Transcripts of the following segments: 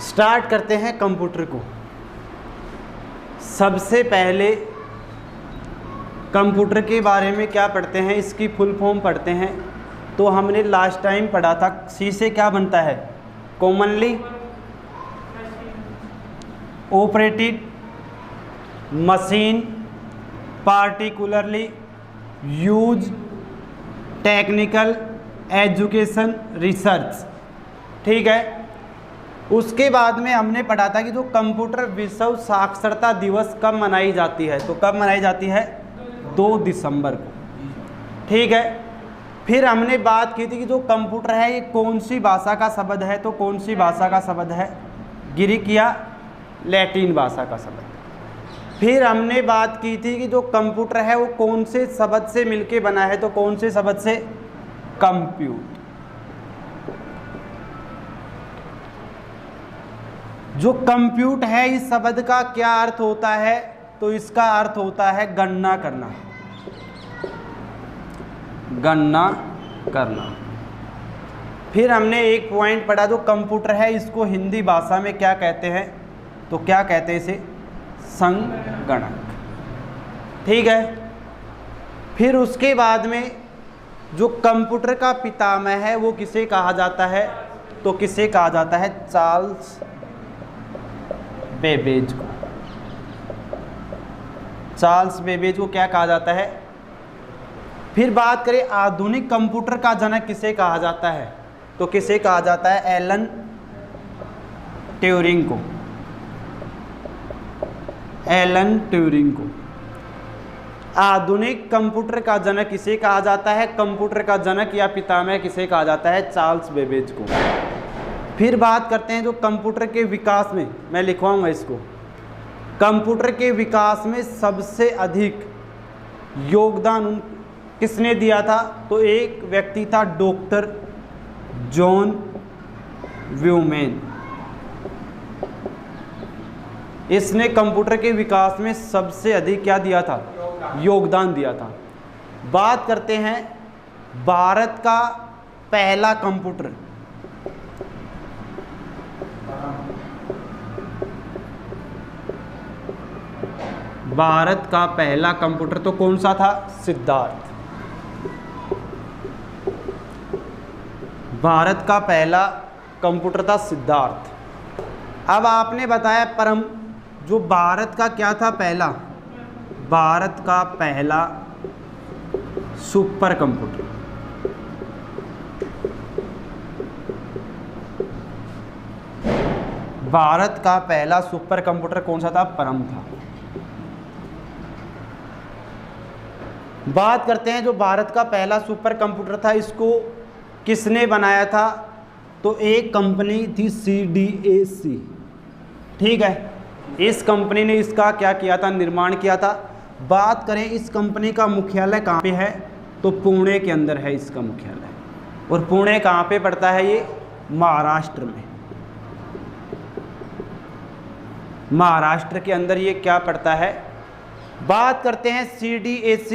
Start करते हैं computer को। सबसे पहले कंप्यूटर के बारे में क्या पढ़ते हैं, इसकी फुल फॉर्म पढ़ते हैं। तो हमने लास्ट टाइम पढ़ा था सी से क्या बनता है, commonly operated machine, particularly use, technical, education, research. ठीक है। उसके बाद में हमने पढ़ा था कि जो कंप्यूटर विश्व साक्षरता दिवस कब मनाई जाती है, तो कब मनाई जाती है, 2 दिसंबर को। ठीक है। फिर हमने बात की थी कि जो कंप्यूटर है ये कौन सी भाषा का शब्द है, तो कौन सी भाषा का शब्द है, ग्रीक या लैटिन भाषा का शब्द। फिर हमने बात की थी कि जो कंप्यूटर है वो कौन से शब्द से मिलके बना है, तो कौन से शब्द से, कंप्यूट। जो कंप्यूट है इस शब्द का क्या अर्थ होता है, तो इसका अर्थ होता है गणना करना, गणना करना। फिर हमने एक पॉइंट पढ़ा, जो कंप्यूटर है इसको हिंदी भाषा में क्या कहते हैं, तो क्या कहते हैं इसे, संगणक। ठीक है। फिर उसके बाद में जो कंप्यूटर का पितामह है वो किसे कहा जाता है, तो किसे कहा जाता है, चार्ल्स बेबेज को। चार्ल्स बेबेज को क्या कहा जाता है। फिर बात करें आधुनिक कंप्यूटर का जनक किसे कहा जाता है, तो किसे कहा जाता है, एलन ट्यूरिंग को, एलन ट्यूरिंग को। आधुनिक कंप्यूटर का जनक किसे कहा जाता है, कंप्यूटर का जनक या पितामह किसे कहा जाता है, चार्ल्स बेबेज को। फिर बात करते हैं जो कंप्यूटर के विकास में, मैं लिखवाऊंगा इसको, कंप्यूटर के विकास में सबसे अधिक योगदान किसने दिया था, तो एक व्यक्ति था डॉक्टर जॉन व्यूमैन। इसने कंप्यूटर के विकास में सबसे अधिक क्या दिया था, योगदान दिया था। बात करते हैं भारत का पहला कंप्यूटर, भारत का पहला कंप्यूटर तो कौन सा था, सिद्धार्थ। भारत का पहला कंप्यूटर था सिद्धार्थ। अब आपने बताया परम, जो भारत का क्या था पहला, भारत का पहला सुपर कंप्यूटर, भारत का पहला सुपर कंप्यूटर कौन सा था, परम था। बात करते हैं जो भारत का पहला सुपर कंप्यूटर था इसको किसने बनाया था, तो एक कंपनी थी CDAC। ठीक है। इस कंपनी ने इसका क्या किया था, निर्माण किया था। बात करें इस कंपनी का मुख्यालय कहाँ पे है, तो पुणे के अंदर है इसका मुख्यालय। और पुणे कहाँ पे पड़ता है, ये महाराष्ट्र में, महाराष्ट्र के अंदर ये क्या पड़ता है। बात करते हैं CDAC,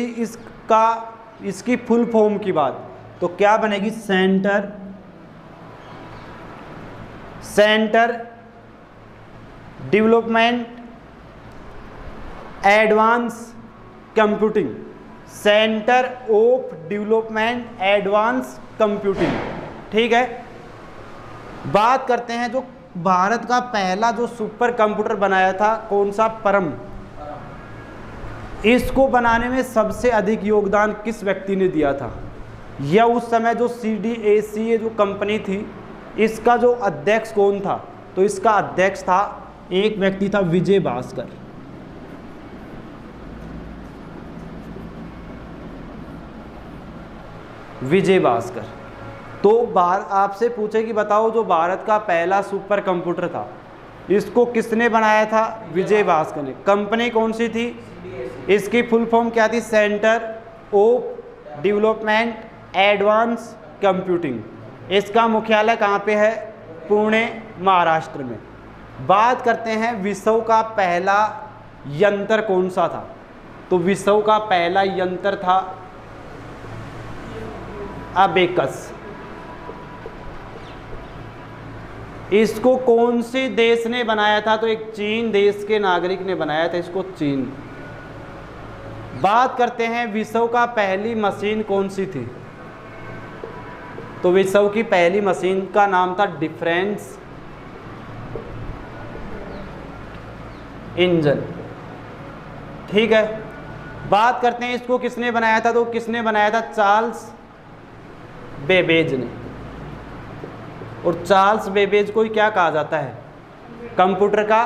इसकी फुल फॉर्म की बात, तो क्या बनेगी, centre development advance computing, centre of development advance computing. ठीक है। बात करते हैं जो भारत का पहला जो सुपर कंप्यूटर बनाया था कौन सा, परम। इसको बनाने में सबसे अधिक योगदान किस व्यक्ति ने दिया था, या उस समय जो CDAC ये जो कंपनी थी इसका जो अध्यक्ष कौन था, तो इसका अध्यक्ष था एक व्यक्ति था, विजय भास्कर। विजय भास्कर। तो आपसे पूछे कि बताओ जो भारत का पहला सुपर कंप्यूटर था इसको किसने बनाया था, विजय भास्कर ने। कंपनी कौन सी थी, इसकी फुल फॉर्म क्या थी, centre of development advance computing. इसका मुख्यालय कहाँ पे है, पुणे महाराष्ट्र में। बात करते हैं विश्व का पहला यंत्र कौन सा था, तो विश्व का पहला यंत्र था अबेकस। इसको कौन से देश ने बनाया था? तो एक चीन देश के नागरिक ने बनाया था इसको, चीन। बात करते हैं विश्व का पहली मशीन कौन सी थी? तो विश्व की पहली मशीन का नाम था डिफरेंस इंजन। ठीक है, बात करते हैं इसको किसने बनाया था? तो किसने बनाया था? चार्ल्स बेबेज ने। और चार्ल्स बेबेज को ही क्या कहा जाता है? कंप्यूटर का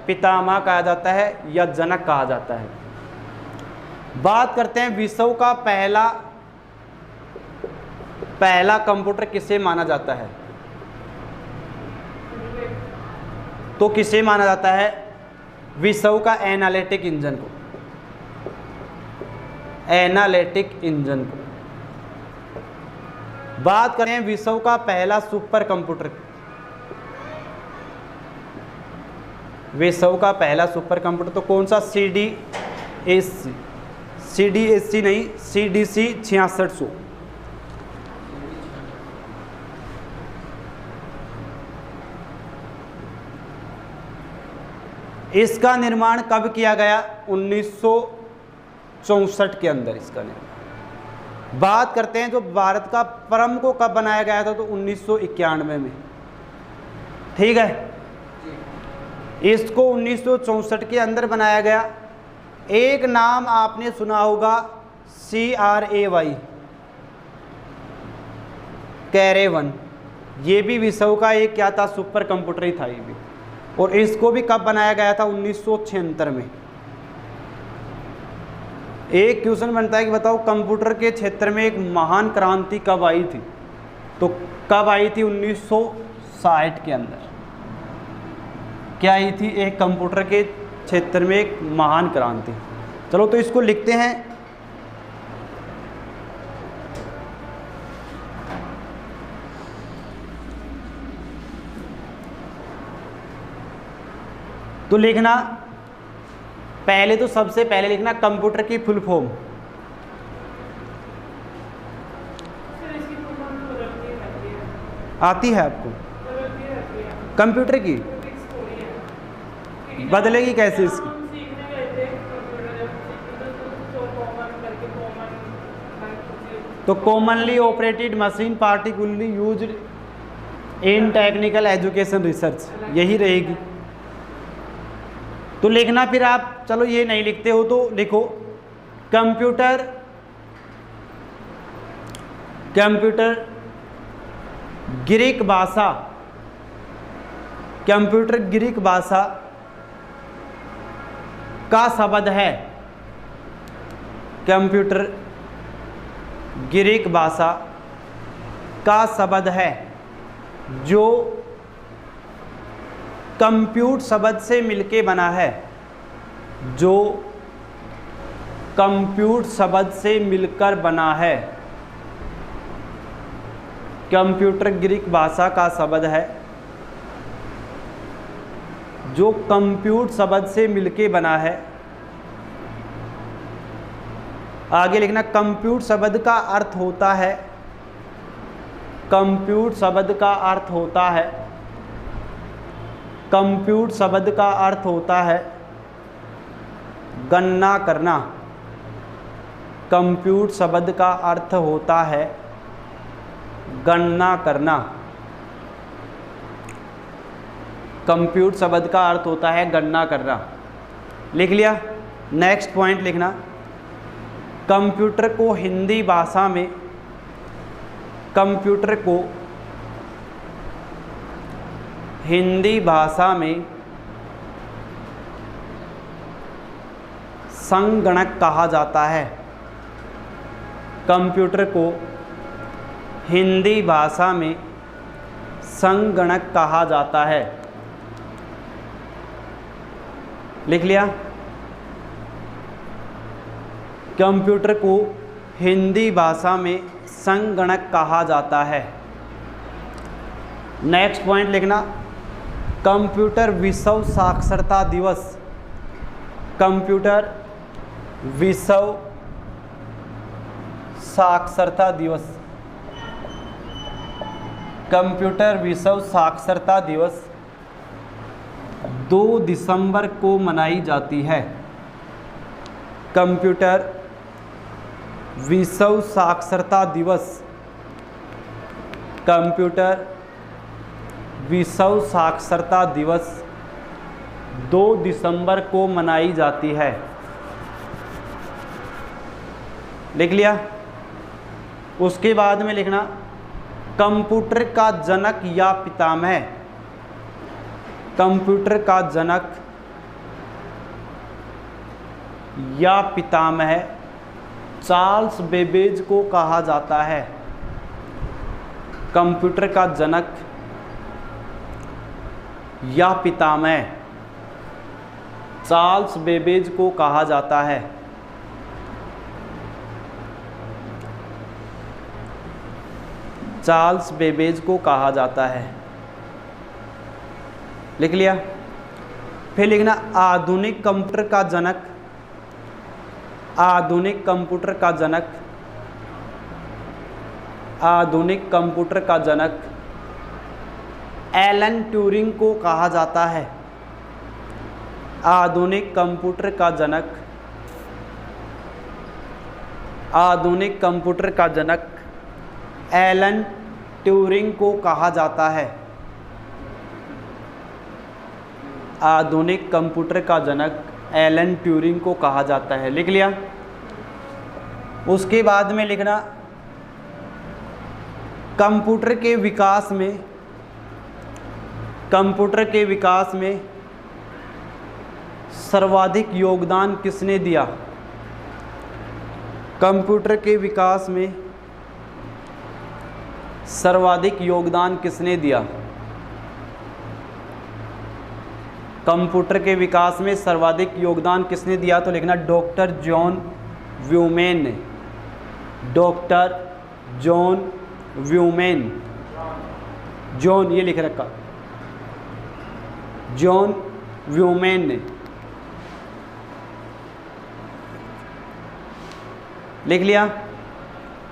पितामह कहा जाता है या जनक कहा जाता है। बात करते हैं विश्व का पहला कंप्यूटर किसे माना जाता है? तो किसे माना जाता है? विश्व का एनालिटिक इंजन को, एनालिटिक इंजन को। बात करें विश्व का पहला सुपर कंप्यूटर, विश्व का पहला सुपर कंप्यूटर तो कौन सा? CDSC नहीं, CDC 6600। इसका निर्माण कब किया गया? 1964 के अंदर इसका निर्माण। बात करते हैं जो भारत का परम को कब बनाया गया था? तो 1991 में। ठीक है, इसको 1964 के अंदर बनाया गया। एक नाम आपने सुना होगा, CRAY, कैरेवन। ये भी विश्व का एक क्या था? सुपर कंप्यूटर ही था ये भी। और इसको भी कब बनाया गया था? 1976 में। एक क्वेश्चन बनता है कि बताओ कंप्यूटर के क्षेत्र में एक महान क्रांति कब आई थी? तो कब आई थी? 1960 के अंदर। क्या आई थी? एक कंप्यूटर के क्षेत्र में एक महान क्रांति। चलो तो इसको लिखते हैं। तो लिखना पहले, तो सबसे पहले लिखना कंप्यूटर की फुल फॉर्म। आती है आपको? कंप्यूटर की बदलेगी कैसे इसकी? तो commonly operated machine particularly used in technical education research, यही रहेगी। तो लिखना फिर आप, चलो ये नहीं लिखते हो तो लिखो कंप्यूटर ग्रीक भाषा, कंप्यूटर ग्रीक भाषा का शब्द है। कंप्यूटर ग्रीक भाषा का शब्द है जो कंप्यूट शब्द से मिलके बना है, जो कंप्यूट शब्द से मिलकर बना है। कंप्यूटर ग्रीक भाषा का शब्द है जो कंप्यूट शब्द से मिलके बना है। आगे लिखना कंप्यूट शब्द का अर्थ होता है, कंप्यूट शब्द का अर्थ होता है, कंप्यूट शब्द का अर्थ होता है गणना करना। कंप्यूट शब्द का अर्थ होता है गणना करना। कंप्यूट शब्द का अर्थ होता है गणना करना। लिख लिया? नेक्स्ट पॉइंट लिखना, कंप्यूटर को हिंदी भाषा में, कंप्यूटर को हिंदी भाषा में संगणक कहा जाता है। कंप्यूटर को हिंदी भाषा में संगणक कहा जाता है। लिख लिया? कंप्यूटर को हिंदी भाषा में संगणक कहा जाता है। नेक्स्ट पॉइंट लिखना, कंप्यूटर विश्व साक्षरता दिवस, कंप्यूटर विश्व साक्षरता दिवस कंप्यूटर विश्व साक्षरता दिवस 2 दिसंबर को मनाई जाती है। कंप्यूटर विश्व साक्षरता दिवस, कंप्यूटर विश्व साक्षरता दिवस 2 दिसंबर को मनाई जाती है। लिख लिया। उसके बाद में लिखना कंप्यूटर का जनक या पितामह, कंप्यूटर का जनक या पितामह चार्ल्स बेबेज को कहा जाता है। कंप्यूटर का जनक या पितामह चार्ल्स बेबेज को कहा जाता है। चार्ल्स बेबेज को कहा जाता है। लिख लिया। फिर लिखना आधुनिक कंप्यूटर का जनक, आधुनिक कंप्यूटर का जनक, आधुनिक कंप्यूटर का जनक एलन ट्यूरिंग को कहा जाता है। आधुनिक कंप्यूटर का जनक, आधुनिक कंप्यूटर का जनक एलन ट्यूरिंग को कहा जाता है। आधुनिक कंप्यूटर का जनक एलन ट्यूरिंग को कहा जाता है। लिख लिया। उसके बाद में लिखना कंप्यूटर के विकास में, कंप्यूटर के विकास में सर्वाधिक योगदान किसने दिया। कंप्यूटर के विकास में सर्वाधिक योगदान किसने दिया। कंप्यूटर के विकास में सर्वाधिक योगदान किसने दिया, तो लिखना डॉक्टर जॉन व्यूमैन ने। डॉक्टर जॉन व्यूमैन, जॉन ये लिख रखा, जॉन व्यूमैन ने। लिख लिया।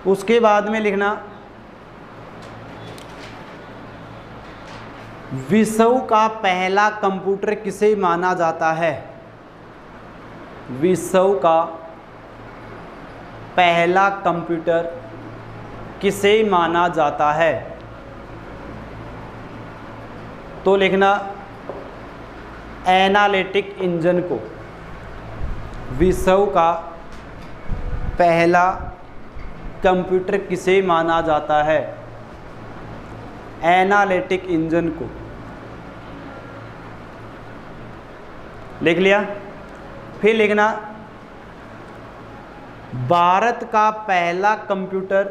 उसके बाद में लिखना विश्व का पहला कंप्यूटर किसे माना जाता है। विश्व का पहला कंप्यूटर किसे माना जाता है, तो लिखना एनालिटिक इंजन को। विश्व का पहला कंप्यूटर किसे माना जाता है, एनालिटिक इंजन को। लिख लिया। फिर लिखना भारत का पहला कंप्यूटर,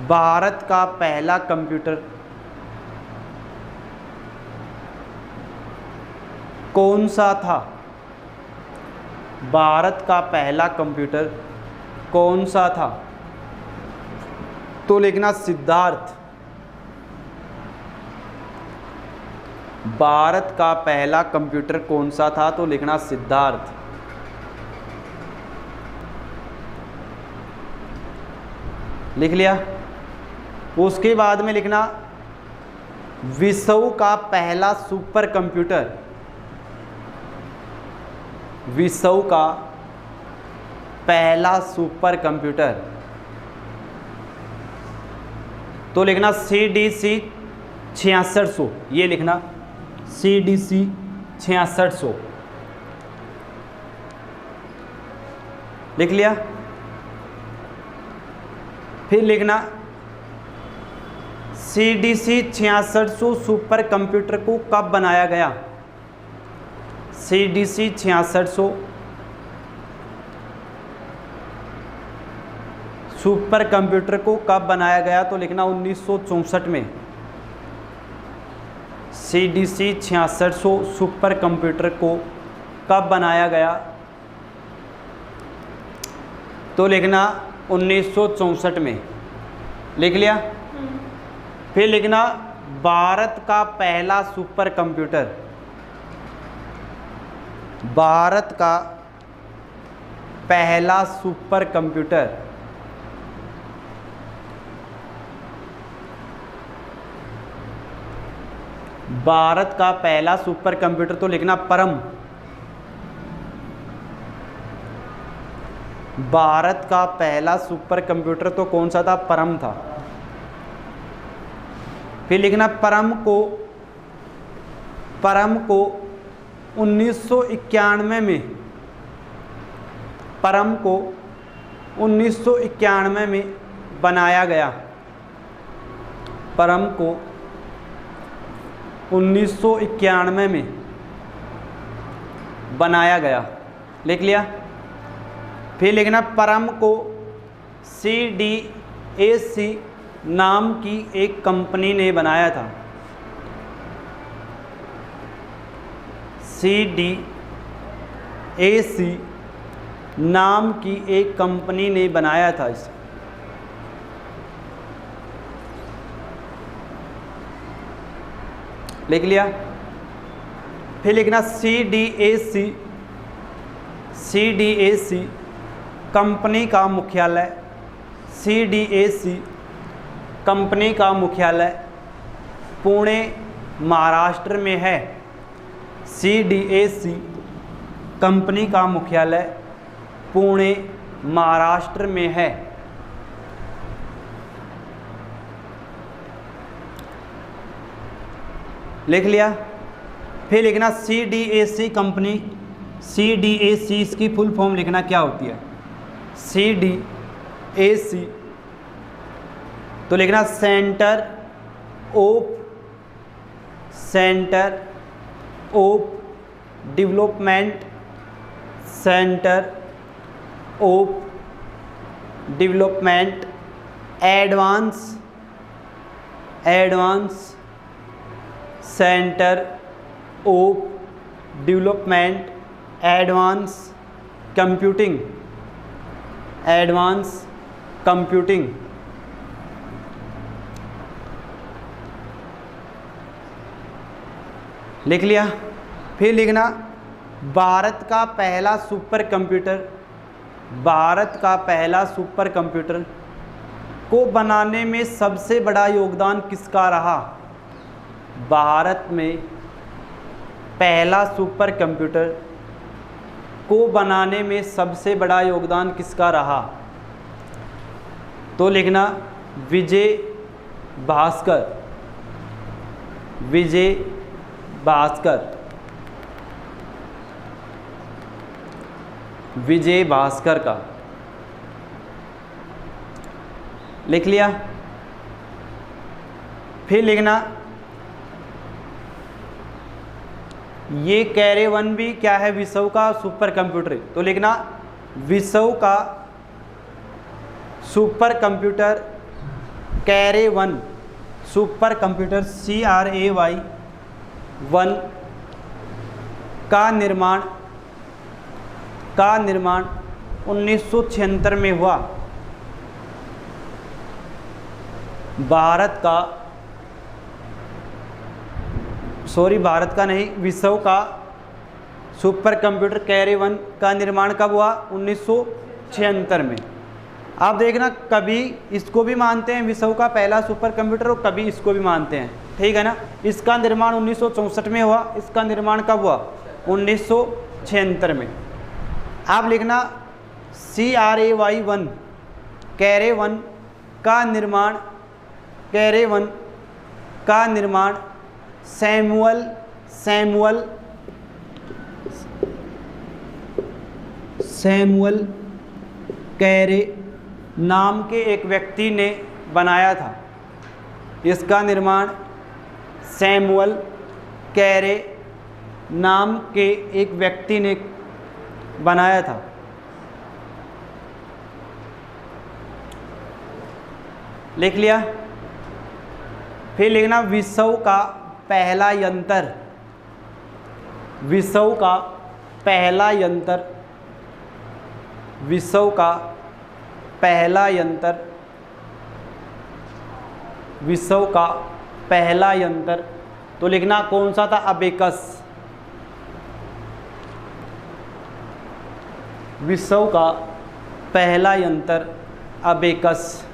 भारत का पहला कंप्यूटर कौन सा था। भारत का पहला कंप्यूटर कौन सा था, तो लिखना सिद्धार्थ। भारत का पहला कंप्यूटर कौन सा था, तो लिखना सिद्धार्थ। लिख लिया। उसके बाद में लिखना विश्व का पहला सुपर कंप्यूटर, विश्व का पहला सुपर कंप्यूटर, तो लिखना CDC 6600, ये लिखना CDC 6600। लिख लिया। फिर लिखना CDC 6600 सुपर कंप्यूटर को कब बनाया गया। CDC 6600 सुपर कंप्यूटर को कब बनाया गया, तो लिखना 1964 में। CDC 6600 सुपर कंप्यूटर को कब बनाया गया, तो लिखना 1964 में। लिख लिया। फिर लिखना भारत का पहला सुपर कंप्यूटर, भारत का पहला सुपर कंप्यूटर भारत का पहला सुपर कंप्यूटर, तो लिखना परम। भारत का पहला सुपर कंप्यूटर तो कौन सा था? परम था। फिर लिखना परम को 1991 में, परम को 1991 में बनाया गया। परम को 1991 में बनाया गया, लिख लिया। फिर लिखना परम को CDAC नाम की एक कंपनी ने बनाया था। CDAC नाम की एक कंपनी ने बनाया था इसे। लिख लिया। फिर लिखना CDAC कंपनी का मुख्यालय, CDAC कंपनी का मुख्यालय पुणे महाराष्ट्र में है। CDAC कंपनी का मुख्यालय पुणे महाराष्ट्र में है। लिख लिया। फिर लिखना CDAC कंपनी, CDAC इसकी फुल फॉर्म लिखना क्या होती है? CDAC तो लिखना centre of development, centre of development advance, centre of development advance computing, लिख लिया। फिर लिखना भारत का पहला सुपर कंप्यूटर, भारत का पहला सुपर कंप्यूटर को बनाने में सबसे बड़ा योगदान किसका रहा? भारत में पहला सुपर कंप्यूटर को बनाने में सबसे बड़ा योगदान किसका रहा? तो लिखना विजय भास्कर, विजय भास्कर, विजय भास्कर का। लिख लिया। फिर लिखना ये कैरे-1 भी क्या है? विश्व का सुपर कंप्यूटर। तो लिखना विश्व का super computer Cray super computer CRAY-1 का निर्माण 1976 में हुआ। भारत का नहीं, विश्व का सुपर कंप्यूटर कैरे-1 का निर्माण कब हुआ? 1976 में। आप देखना कभी इसको भी मानते हैं विश्व का पहला सुपर कंप्यूटर और कभी इसको भी मानते हैं, ठीक है ना। इसका निर्माण 1964 में हुआ, इसका निर्माण कब हुआ? 1976 में। आप लिखना CRAY-1 कैरे-1 का निर्माण, कैरे-1 का निर्माण सैमुअल कैरे नाम के एक व्यक्ति ने बनाया था। इसका निर्माण सैमुअल कैरे नाम के एक व्यक्ति ने बनाया था। लिख लिया। फिर लिखना विश्व का पहला यंत्र, विश्व का पहला यंत्र, विश्व का पहला यंत्र, विश्व का पहला यंत्र। तो लिखना कौन सा था? अबेकस। विश्व का पहला यंत्र अबेकस।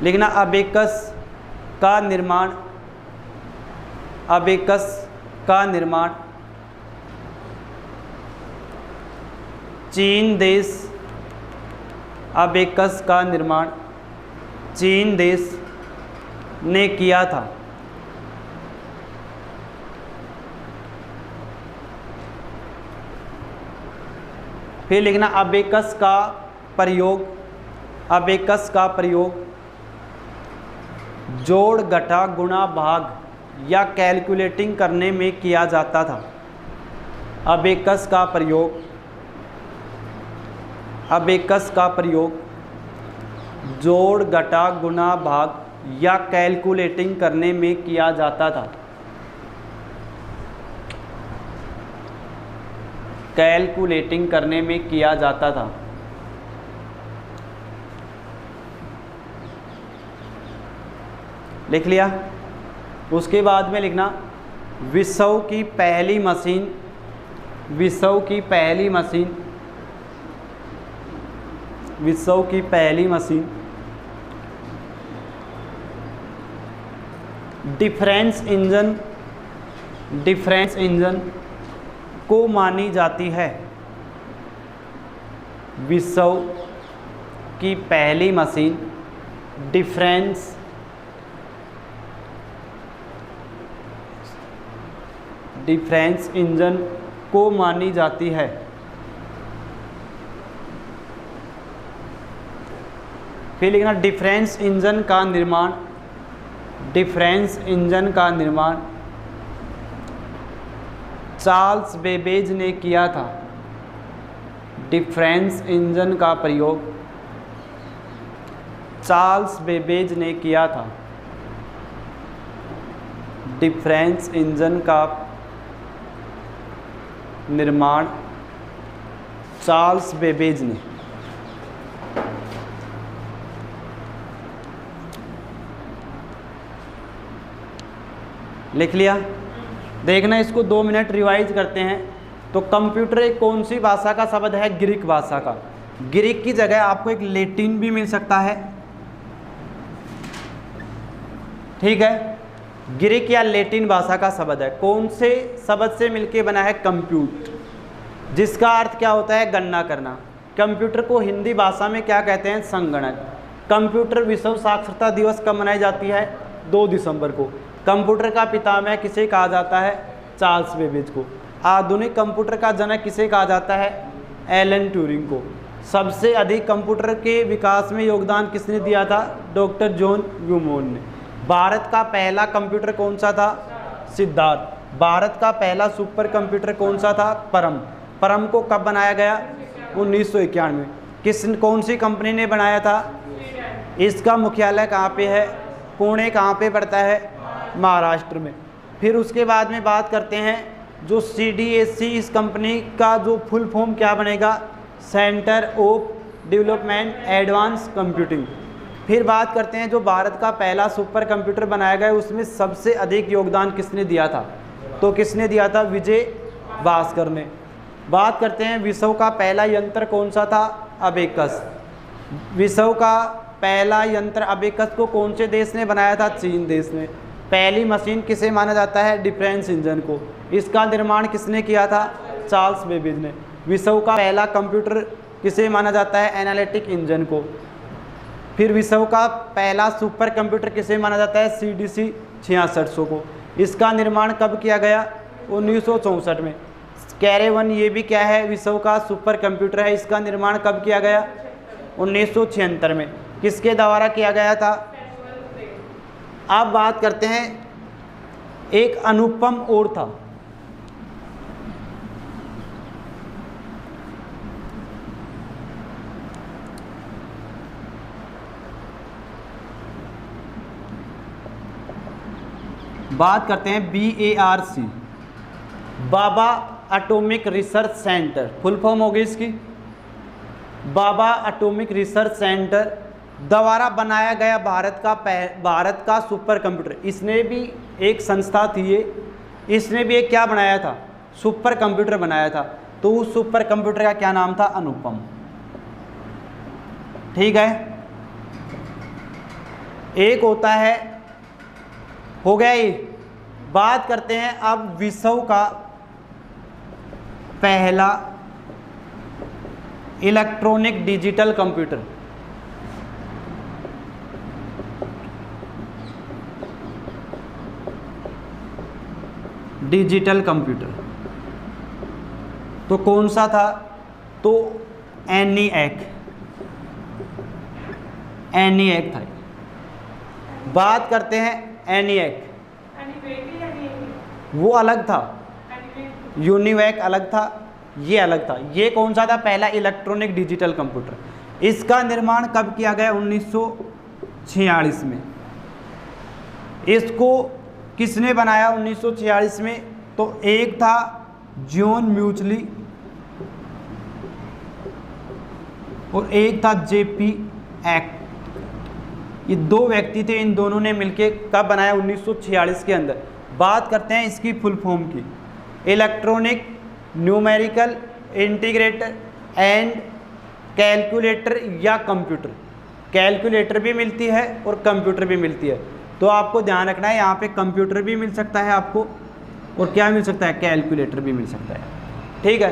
लिखना अबेकस का निर्माण अबेकस का निर्माण चीन देश, अबेकस का निर्माण चीन देश ने किया था। फिर लिखना अबेकस का प्रयोग, अबेकस का प्रयोग जोड़ घटा गुणा भाग या कैलकुलेटिंग करने में किया जाता था। अबेकस का प्रयोग, अबेकस का प्रयोग जोड़ घटा गुणा भाग या कैलकुलेटिंग करने में किया जाता था। कैलकुलेटिंग करने में किया जाता था। लिख लिया। उसके बाद में लिखना विश्व की पहली मशीन, विश्व की पहली मशीन, विश्व की पहली machine difference engine, difference engine को मानी जाती है। विश्व की पहली मशीन डिफरेंस डिफरेंस इंजन को मानी जाती है। फिर लिखना डिफरेंस इंजन का निर्माण, डिफरेंस इंजन का निर्माण चार्ल्स बेबेज ने किया था। डिफरेंस इंजन का प्रयोग चार्ल्स बेबेज ने किया था। डिफरेंस इंजन का निर्माण चार्ल्स बेबेज ने। लिख लिया। देखना इसको 2 मिनट रिवाइज करते हैं। तो कंप्यूटर एक कौन सी भाषा का शब्द है? ग्रीक भाषा का। ग्रीक की जगह आपको एक लैटिन भी मिल सकता है, ठीक है। ग्रीक या लैटिन भाषा का शब्द है। कौन से शब्द से मिलके बना है? कंप्यूट, जिसका अर्थ क्या होता है? गणना करना। कंप्यूटर को हिंदी भाषा में क्या कहते हैं? संगणक। कंप्यूटर विश्व साक्षरता दिवस कब मनाई जाती है? 2 दिसंबर को। कंप्यूटर का पितामह किसे कहा जाता है? चार्ल्स बेबेज को। आधुनिक कंप्यूटर का जनक किसे कहा जाता है? एलन ट्यूरिंग को। सबसे अधिक कंप्यूटर के विकास में योगदान किसने दिया था? डॉक्टर जॉन ह्यूमोन ने। भारत का पहला कंप्यूटर कौन सा था? सिद्धार्थ। भारत का पहला सुपर कंप्यूटर कौन सा था? परम। परम को कब बनाया गया? 1991 में। कौन सी कंपनी ने बनाया था? इसका मुख्यालय कहाँ पे है? पुणे। कहाँ पे पड़ता है? महाराष्ट्र में। फिर उसके बाद में बात करते हैं जो CDSC, इस कंपनी का जो फुल फॉर्म क्या बनेगा? Centre of development advance computing. फिर बात करते हैं जो भारत का पहला सुपर कंप्यूटर बनाया गया, उसमें सबसे अधिक योगदान किसने दिया था? तो किसने दिया था? विजय भास्कर ने। बात करते हैं विश्व का पहला यंत्र कौन सा था? अबेकस। विश्व का पहला यंत्र अबेकस को कौन से देश ने बनाया था? चीन देश ने। पहली मशीन किसे माना जाता है? डिफरेंस इंजन को। इसका निर्माण किसने किया था? चार्ल्स बेबेज ने। विश्व का पहला कंप्यूटर किसे माना जाता है? एनालिटिक इंजन को। फिर विश्व का पहला सुपर कंप्यूटर किसे माना जाता है? CDC 6600 को। इसका निर्माण कब किया गया? 1964 में। कैरे-1 ये भी क्या है? विश्व का सुपर कंप्यूटर है। इसका निर्माण कब किया गया? 1976 में। किसके द्वारा किया गया था? अब बात करते हैं एक अनुपम और था। बात करते हैं BARC, Bhabha atomic research centre. Full form होगी इसकी बाबा एटॉमिक रिसर्च सेंटर द्वारा बनाया गया भारत का सुपर कंप्यूटर। इसने भी एक संस्था थी ये, इसने भी एक क्या बनाया था? सुपर कंप्यूटर बनाया था। तो उस सुपर कंप्यूटर का क्या नाम था? अनुपम। ठीक है। एक होता है, हो गया ये बात करते हैं अब विश्व का पहला electronic digital computer. Digital computer तो कौन सा था? तो ENIAC था। बात करते हैं ENIAC, वो अलग था, यूनिवैक अलग था, ये अलग था। ये कौन सा था? पहला इलेक्ट्रॉनिक डिजिटल कंप्यूटर। इसका निर्माण कब किया गया? 1946 में। इसको किसने बनाया 1946 में? तो एक था जॉन म्यूचली और एक था JP एक्ट। ये दो व्यक्ति थे, इन दोनों ने मिलकर कब बनाया? 1946 के अंदर। बात करते हैं इसकी फुल फॉर्म की। Electronic numerical integrator and calculator या कंप्यूटर। कैलकुलेटर भी मिलती है और कंप्यूटर भी मिलती है, तो आपको ध्यान रखना है यहाँ पे कंप्यूटर भी मिल सकता है आपको, और क्या मिल सकता है? कैलकुलेटर भी मिल सकता है। ठीक है।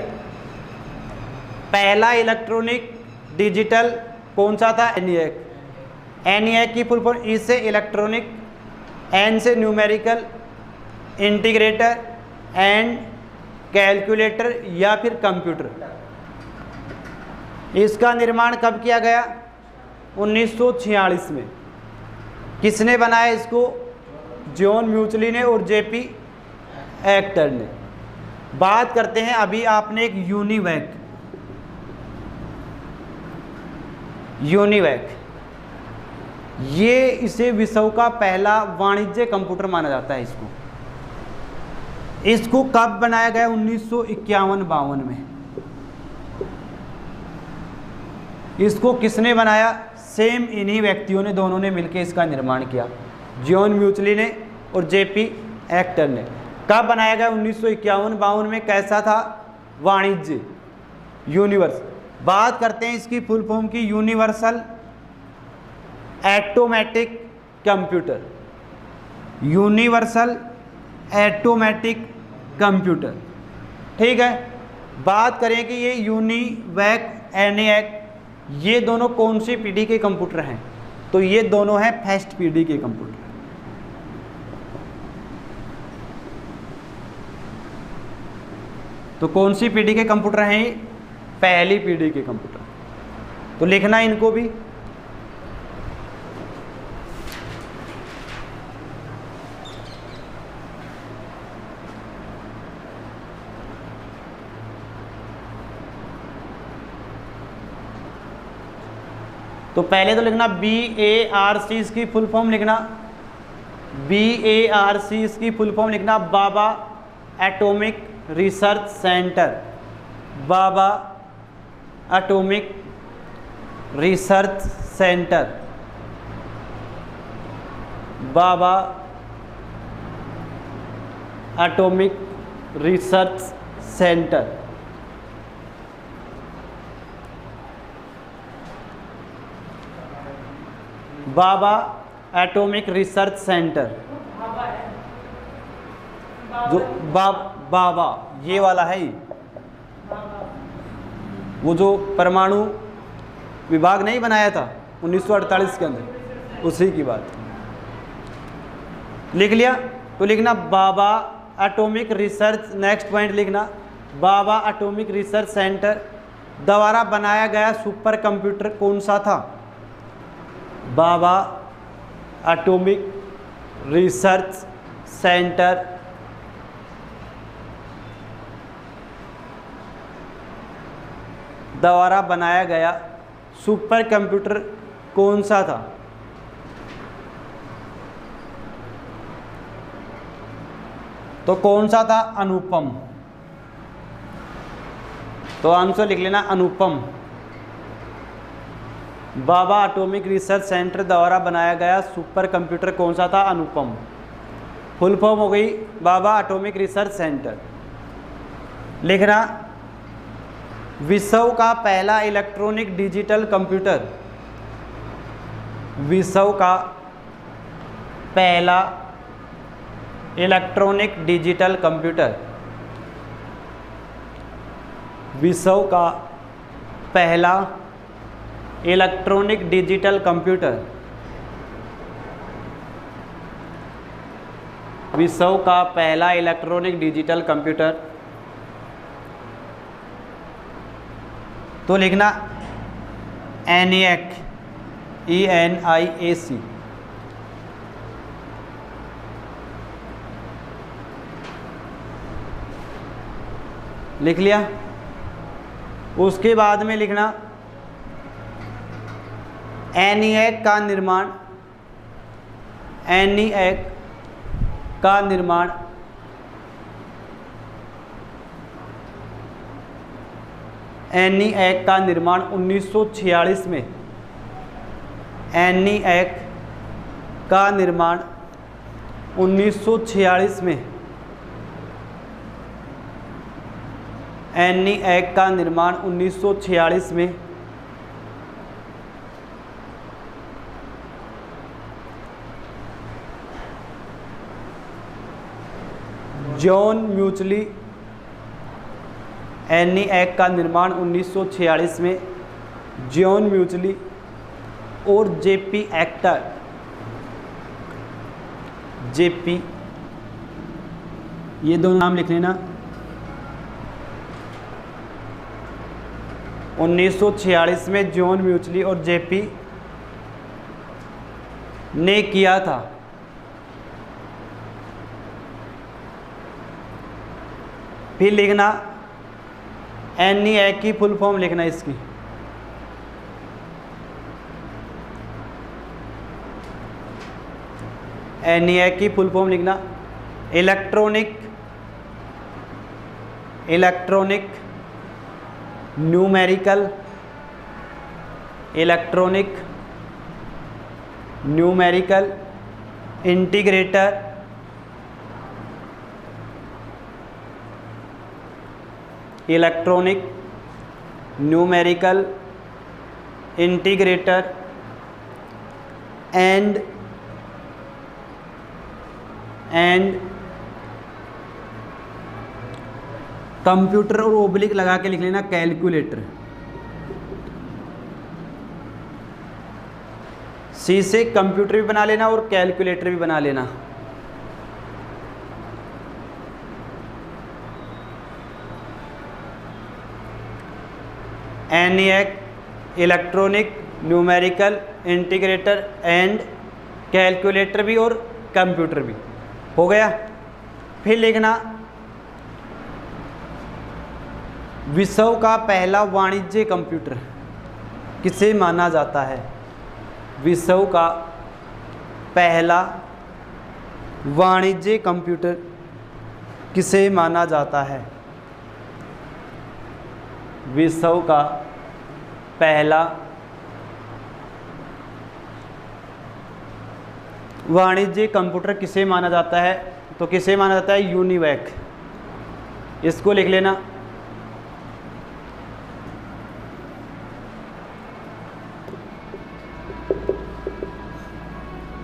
पहला इलेक्ट्रॉनिक डिजिटल कौन सा था? ENIAC। ENIAC की फुल फॉर्म E से इलेक्ट्रॉनिक, N से न्यूमेरिकल इंटीग्रेटर एंड कैलकुलेटर या फिर कंप्यूटर। इसका निर्माण कब किया गया? 1946 में। किसने बनाया इसको? जॉन म्यूचली ने और JP एक्टर ने। बात करते हैं अभी आपने एक यूनिवैक ये इसे विश्व का पहला वाणिज्य कंप्यूटर माना जाता है। इसको कब बनाया गया? 1951-52 में। इसको किसने बनाया? सेम इन्हीं व्यक्तियों ने, दोनों ने मिलकर इसका निर्माण किया, जॉन म्यूचली ने और JP एक्टर ने। कब बनाया गया? 1951-52 में। कैसा था? वाणिज्य, यूनिवर्स। बात करते हैं इसकी फुल फॉर्म की। Universal automatic computer. Universal automatic computer. ठीक है। बात करें कि ये यूनिवैक, ENIAC, ये दोनों कौन सी पीढ़ी के कंप्यूटर हैं? तो ये दोनों हैं फर्स्ट पीढ़ी के कंप्यूटर। तो कौन सी पीढ़ी के कंप्यूटर हैं? पहली पीढ़ी के कंप्यूटर। तो लिखना इनको भी। तो पहले तो लिखना BARC, इसकी फुल फॉर्म लिखना। BARC इसकी फुल फॉर्म लिखना, बाबा एटॉमिक रिसर्च सेंटर। बाबा एटॉमिक रिसर्च सेंटर। बाबा एटॉमिक रिसर्च सेंटर। बाबा एटॉमिक रिसर्च सेंटर। जो बाबा ये वाला है ही, वो जो परमाणु विभाग नहीं बनाया था 1948 के अंदर, उसी की बात। लिख लिया? तो लिखना बाबा एटॉमिक रिसर्च। नेक्स्ट पॉइंट लिखना, बाबा एटॉमिक रिसर्च सेंटर द्वारा बनाया गया सुपर कंप्यूटर कौन सा था? बाबा एटॉमिक रिसर्च सेंटर द्वारा बनाया गया सुपर कंप्यूटर कौन सा था? तो कौन सा था? अनुपम। तो आंसर लिख लेना अनुपम। बाबा एटॉमिक रिसर्च सेंटर द्वारा बनाया गया सुपर कंप्यूटर कौन सा था? अनुपम। फुल फॉर्म हो गई बाबा एटॉमिक रिसर्च सेंटर। लिखना विश्व का पहला इलेक्ट्रॉनिक डिजिटल कंप्यूटर। विश्व का पहला इलेक्ट्रॉनिक डिजिटल कंप्यूटर। विश्व का पहला इलेक्ट्रॉनिक डिजिटल कंप्यूटर। विश्व का पहला इलेक्ट्रॉनिक डिजिटल कंप्यूटर। तो लिखना ENIAC, ENIAC। लिख लिया। उसके बाद में लिखना ENIAC का निर्माण, ENIAC का निर्माण ENIAC का निर्माण 1946 में, ENIAC का निर्माण 1946 में, ENIAC का निर्माण 1946 में जॉन म्यूचली। ENIAC का निर्माण 1946 में जॉन म्यूचली और JP एक्टर, JP, ये दोनों नाम लिख लेना। 1946 में जॉन म्यूचली और JP ने किया था। फिर लिखना ENIAC की फुल फॉर्म लिखना इसकी। ENIAC की फुल फॉर्म लिखना electronic numerical integrator electronic numerical integrator and computer, और ओब्लिक लगा के लिख लेना कैलकुलेटर। सी से कंप्यूटर भी बना लेना और कैलकुलेटर भी बना लेना। ENIAC electronic numerical integrator and calculator भी और कंप्यूटर भी हो गया। फिर लिखना विश्व का पहला वाणिज्य कंप्यूटर किसे माना जाता है? विश्व का पहला वाणिज्य कंप्यूटर किसे माना जाता है? विश्व का पहला वाणिज्य कंप्यूटर किसे माना जाता है? तो किसे माना जाता है? यूनिवैक। इसको लिख लेना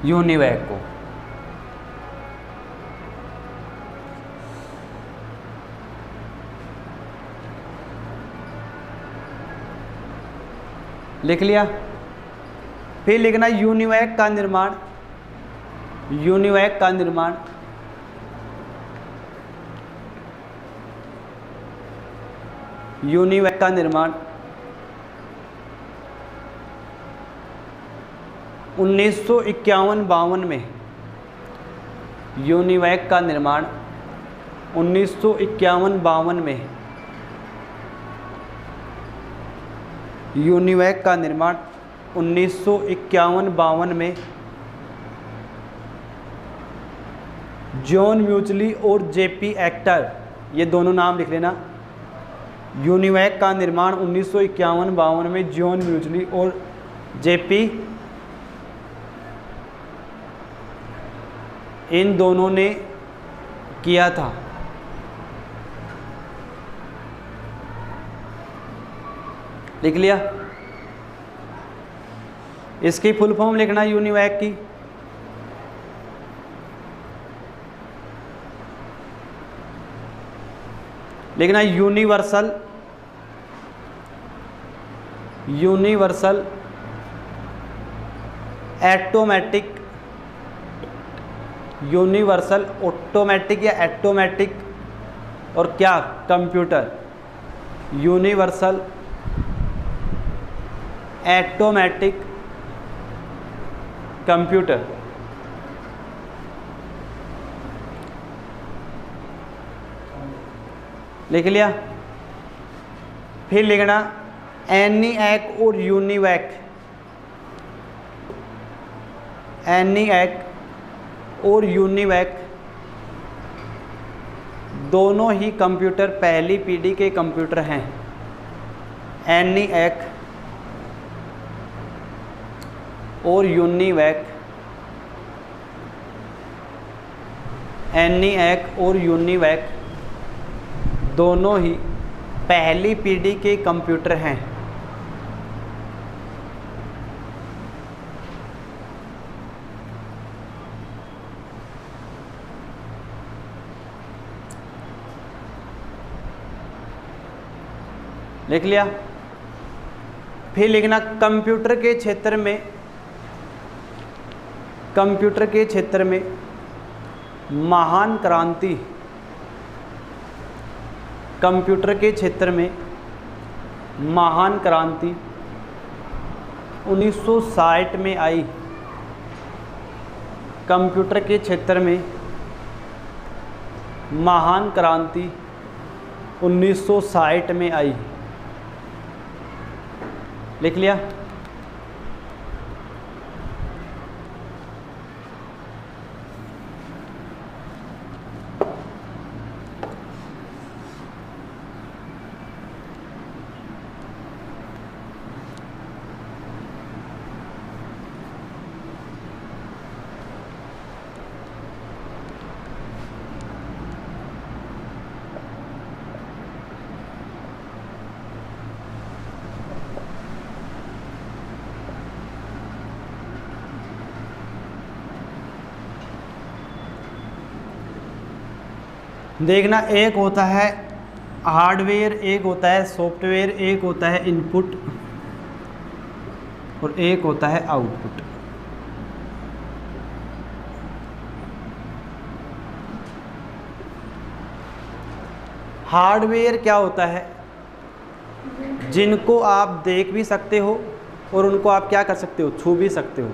यूनिवैक को। लिख लिया। फिर लिखना यूनिवैक का निर्माण, यूनिवैक का निर्माण यूनिवैक का निर्माण 1951-52 में, यूनिवैक का निर्माण 1951-52 में, यूनिवैक का निर्माण 1951-52 में जॉन म्यूचली और JP एक्टर, ये दोनों नाम लिख लेना। यूनिवैक का निर्माण 1951-52 में जॉन म्यूचली और JP, इन दोनों ने किया था। लिख लिया। इसकी फुल फॉर्म लिखना यूनिवैक की। लिखना यूनिवर्सल ऑटोमेटिक, यूनिवर्सल ऑटोमेटिक या ऑटोमेटिक और क्या कंप्यूटर, यूनिवर्सल ऑटोमेटिक कंप्यूटर। लिख लिया। फिर लिखना एनीएक और यूनिवैक, एनीएक और यूनिवैक दोनों ही कंप्यूटर पहली पीढ़ी के कंप्यूटर हैं। एनीएक और यूनिवैक, एनीएक और यूनिवैक दोनों ही पहली पीढ़ी के कंप्यूटर हैं। लिख लिया। फिर लिखना कंप्यूटर के क्षेत्र में, कंप्यूटर के क्षेत्र में महान क्रांति, कंप्यूटर के क्षेत्र में महान क्रांति 1960 में आई। कंप्यूटर के क्षेत्र में महान क्रांति 1960 में आई। लिख लिया। देखना, एक होता है हार्डवेयर, एक होता है सॉफ्टवेयर, एक होता है इनपुट और एक होता है आउटपुट। हार्डवेयर क्या होता है? जिनको आप देख भी सकते हो और उनको आप क्या कर सकते हो, छू भी सकते हो,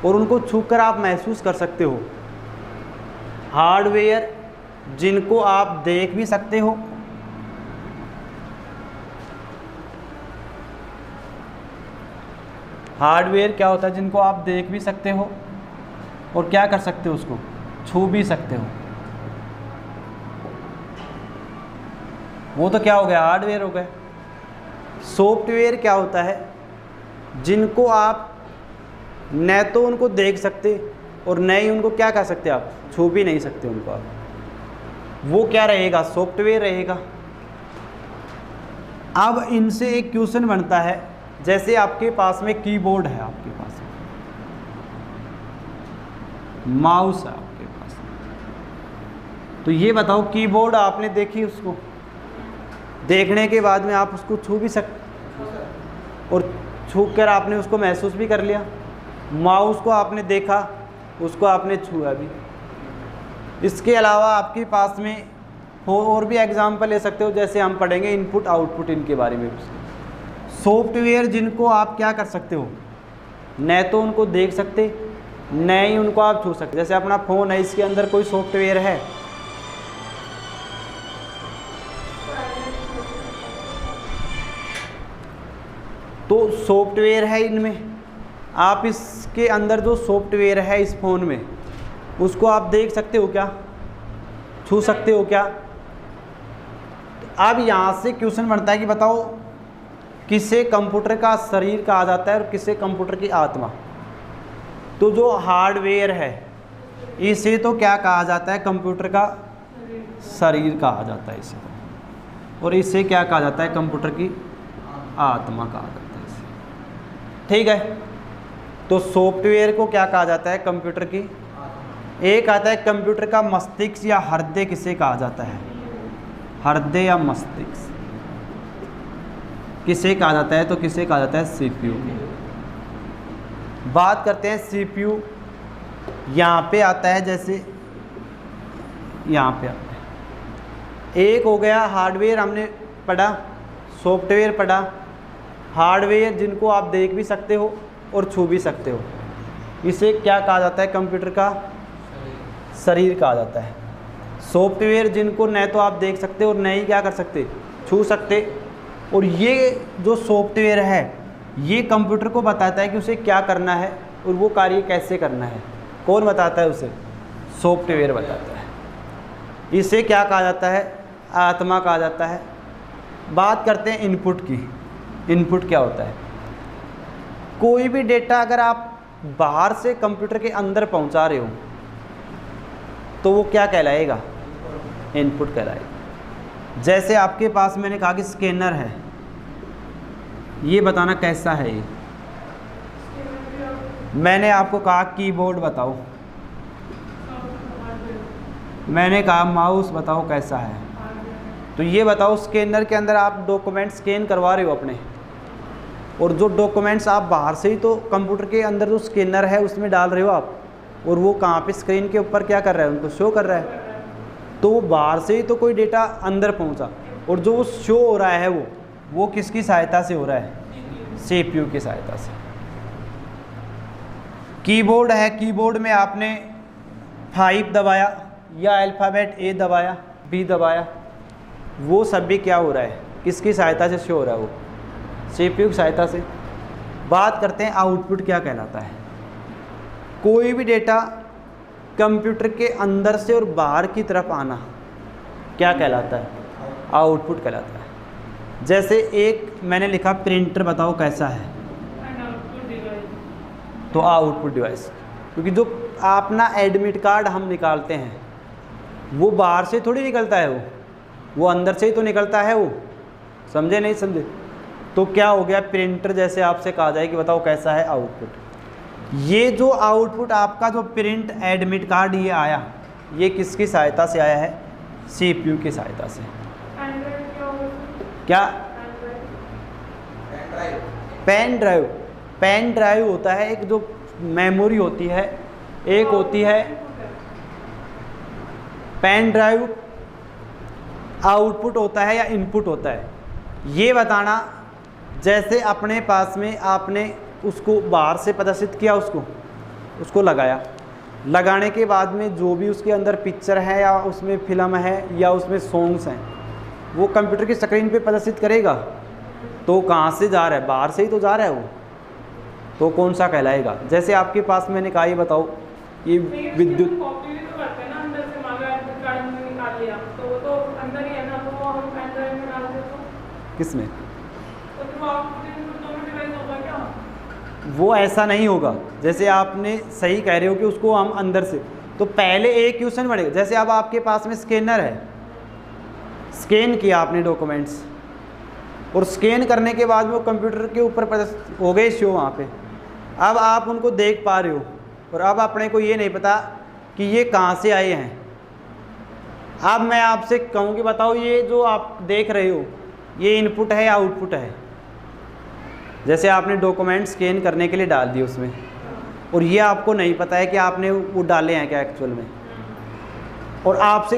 और उनको छूकर आप महसूस कर सकते हो। हार्डवेयर जिनको आप देख भी सकते हो हार्डवेयर क्या होता है? जिनको आप देख भी सकते हो और क्या कर सकते हो, उसको छू भी सकते हो। वो तो क्या हो गया, हार्डवेयर हो गया। सॉफ्टवेयर क्या होता है? जिनको आप न तो उनको देख सकते और न ही उनको क्या कर सकते, आप छू भी नहीं सकते उनको आप। वो क्या रहेगा, सॉफ्टवेयर रहेगा। अब इनसे एक क्वेश्चन बनता है, जैसे आपके पास में कीबोर्ड है, आपके पास माउस है आपके पास, तो ये बताओ कीबोर्ड आपने देखी, उसको देखने के बाद में आप उसको छू भी सकते और छू कर आपने उसको महसूस भी कर लिया। माउस को आपने देखा, उसको आपने छुआ भी। इसके अलावा आपके पास में और भी एग्जाम्पल ले सकते हो, जैसे हम पढ़ेंगे इनपुट आउटपुट, इनके बारे में। सॉफ्टवेयर जिनको आप क्या कर सकते हो, न तो उनको देख सकते न ही उनको आप छू सकते। जैसे अपना फ़ोन है, इसके अंदर कोई सॉफ्टवेयर है, तो सॉफ्टवेयर है इनमें। आप इसके अंदर जो सॉफ्टवेयर है इस फ़ोन में, उसको आप देख सकते हो क्या, छू सकते हो क्या? अब यहाँ से क्वेश्चन बनता है कि बताओ किसे कंप्यूटर का शरीर कहा जाता है और किसे कंप्यूटर की आत्मा। तो जो हार्डवेयर है इसे तो क्या कहा जाता है, कंप्यूटर का शरीर कहा जाता है इसे, और इसे क्या कहा जाता है, कंप्यूटर की आत्मा कहा जाता है इसे। ठीक है, तो सॉफ्टवेयर को क्या कहा जाता है, कंप्यूटर की। एक आता है कंप्यूटर का मस्तिष्क या हृदय किसे कहा जाता है, हृदय या मस्तिष्क किसे कहा जाता है, तो किसे कहा जाता है, सीपीयू की। बात करते हैं सीपीयू, यहाँ पे आता है, जैसे यहाँ पे आता है। एक हो गया हार्डवेयर, हमने पढ़ा, सॉफ्टवेयर पढ़ा। हार्डवेयर जिनको आप देख भी सकते हो और छू भी सकते हो, इसे क्या कहा जाता है, कंप्यूटर का शरीर कहा जाता है। सॉफ्टवेयर जिनको न तो आप देख सकते और न ही क्या कर सकते, छू सकते। और ये जो सॉफ्टवेयर है ये कंप्यूटर को बताता है कि उसे क्या करना है और वो कार्य कैसे करना है। कौन बताता है उसे, सॉफ्टवेयर बताता है। इसे क्या कहा जाता है, आत्मा कहा जाता है। बात करते हैं इनपुट की। इनपुट क्या होता है, कोई भी डेटा अगर आप बाहर से कंप्यूटर के अंदर पहुंचा रहे हो तो वो क्या कहलाएगा, इनपुट कहलाएगा। जैसे आपके पास मैंने कहा कि स्कैनर है, ये बताना कैसा है ये। मैंने आपको कहा कीबोर्ड बताओ, मैंने कहा माउस बताओ कैसा है। तो ये बताओ, स्कैनर के अंदर आप डॉक्यूमेंट स्कैन करवा रहे हो अपने, और जो डॉक्यूमेंट्स आप बाहर से ही तो कंप्यूटर के अंदर जो स्कैनर है उसमें डाल रहे हो आप, और वो कहाँ पे स्क्रीन के ऊपर क्या कर रहा है, उनको शो कर रहा है। तो वो बाहर से ही तो कोई डेटा अंदर पहुँचा, और जो वो शो हो रहा है वो किसकी सहायता से हो रहा है, सीपीयू की सहायता से। कीबोर्ड है, कीबोर्ड में आपने 5 दबाया या अल्फ़ाबेट ए दबाया, बी दबाया, वो सब भी क्या हो रहा है, किसकी सहायता से शो हो रहा है, वो सीपीयू की सहायता से। बात करते हैं आउटपुट क्या कहलाता है। कोई भी डेटा कंप्यूटर के अंदर से और बाहर की तरफ आना क्या कहलाता है, आउटपुट कहलाता है। जैसे एक मैंने लिखा प्रिंटर बताओ कैसा है, तो आउटपुट डिवाइस। क्योंकि जो अपना एडमिट कार्ड हम निकालते हैं वो बाहर से थोड़ी निकलता है, वो अंदर से ही तो निकलता है। वो समझे नहीं समझे, तो क्या हो गया, प्रिंटर जैसे आपसे कहा जाए कि बताओ कैसा है, आउटपुट। ये जो आउटपुट आपका जो प्रिंट एडमिट कार्ड ये आया, ये किसकी सहायता से आया है, सीपीयू की सहायता से। क्या, पेन ड्राइव। पेन ड्राइव होता है एक जो मेमोरी होती है, एक होती है पेन ड्राइव। आउटपुट होता है या इनपुट होता है, ये बताना। जैसे अपने पास में आपने उसको बाहर से प्रदर्शित किया, उसको लगाया, लगाने के बाद में जो भी उसके अंदर पिक्चर है या उसमें फिल्म है या उसमें सॉन्ग्स हैं, वो कंप्यूटर की स्क्रीन पे प्रदर्शित करेगा। तो कहाँ से जा रहा है, बाहर से ही तो जा रहा है वो, तो कौन सा कहलाएगा। जैसे आपके पास मैंने कहा, ये बताओ, ये विद्युत किसमें, वो ऐसा नहीं होगा। जैसे आपने सही कह रहे हो कि उसको हम अंदर से, तो पहले एक क्वेश्चन बढ़ेगा। जैसे अब आपके पास में स्कैनर है, स्कैन किया आपने डॉक्यूमेंट्स, और स्कैन करने के बाद वो कंप्यूटर के ऊपर हो गए शो वहाँ पे। अब आप उनको देख पा रहे हो, और अब अपने को ये नहीं पता कि ये कहाँ से आए हैं। अब मैं आपसे कहूँ कि बताओ, ये जो आप देख रहे हो ये इनपुट है या आउटपुट है। जैसे आपने डॉक्यूमेंट स्कैन करने के लिए डाल दिए उसमें, और ये आपको नहीं पता है कि आपने वो डाले हैं क्या एक्चुअल में, और आपसे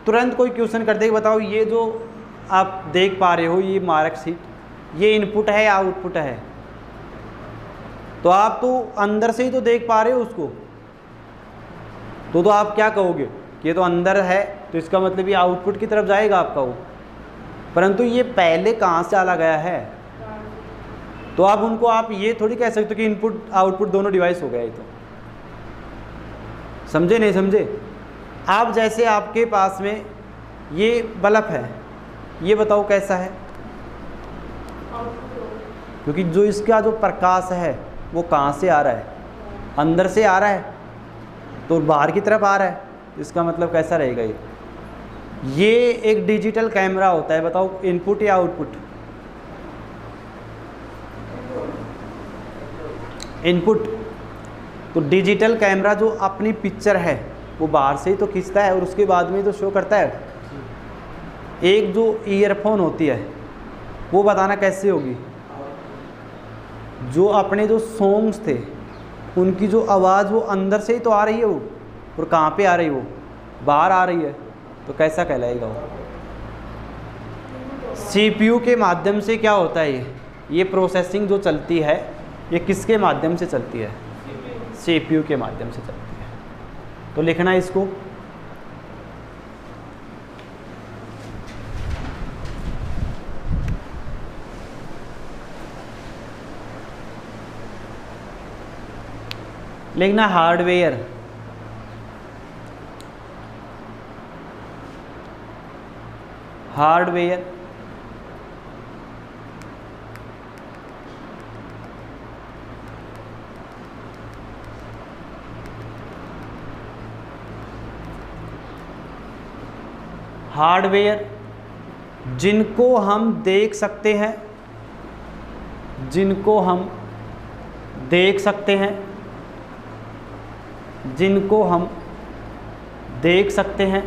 तुरंत कोई क्वेश्चन कर दे कि बताओ, ये जो आप देख पा रहे हो ये मार्कशीट, ये इनपुट है या आउटपुट है। तो आप तो अंदर से ही तो देख पा रहे हो उसको, तो आप क्या कहोगे कि ये तो अंदर है, तो इसका मतलब ये आउटपुट की तरफ जाएगा आपका वो। परंतु ये पहले कहाँ से चला गया है, तो आप उनको आप ये थोड़ी कह सकते हो कि इनपुट आउटपुट दोनों डिवाइस हो गया। ये तो समझे नहीं समझे। आप जैसे आपके पास में ये बल्ब है, ये बताओ कैसा है, क्योंकि जो इसका जो प्रकाश है वो कहाँ से आ रहा है, अंदर से आ रहा है, तो बाहर की तरफ आ रहा है, इसका मतलब कैसा रहेगा ये एक डिजिटल कैमरा होता है। बताओ इनपुट या आउटपुट, इनपुट। तो डिजिटल कैमरा जो अपनी पिक्चर है वो बाहर से ही तो खींचता है और उसके बाद में तो शो करता है। एक जो ईयरफोन होती है वो बताना कैसे होगी, जो अपने जो सॉन्ग्स थे उनकी जो आवाज़ वो अंदर से ही तो आ रही है वो, और कहाँ पे आ रही है वो, बाहर आ रही है, तो कैसा कहलाएगा वो। सीपीयू के माध्यम से क्या होता है, ये प्रोसेसिंग जो चलती है ये किसके माध्यम से चलती है, सीपीयू के माध्यम से चलती है। तो लिखना है इसको, लिखना हार्डवेयर, हार्डवेयर हार्डवेयर जिनको हम देख सकते हैं, जिनको हम देख सकते हैं, जिनको हम देख सकते हैं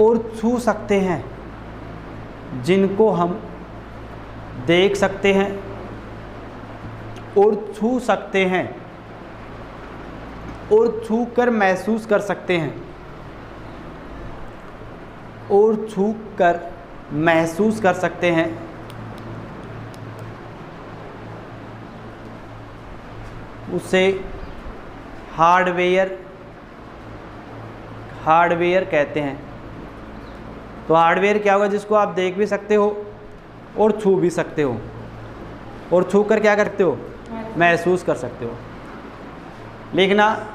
और छू सकते हैं, जिनको हम देख सकते हैं और छू सकते हैं और छू कर महसूस कर सकते हैं, और छू कर महसूस कर सकते हैं, उसे हार्डवेयर कहते हैं। तो हार्डवेयर क्या होगा, जिसको आप देख भी सकते हो और छू भी सकते हो, और छू कर क्या करते हो, महसूस कर सकते हो। लिखना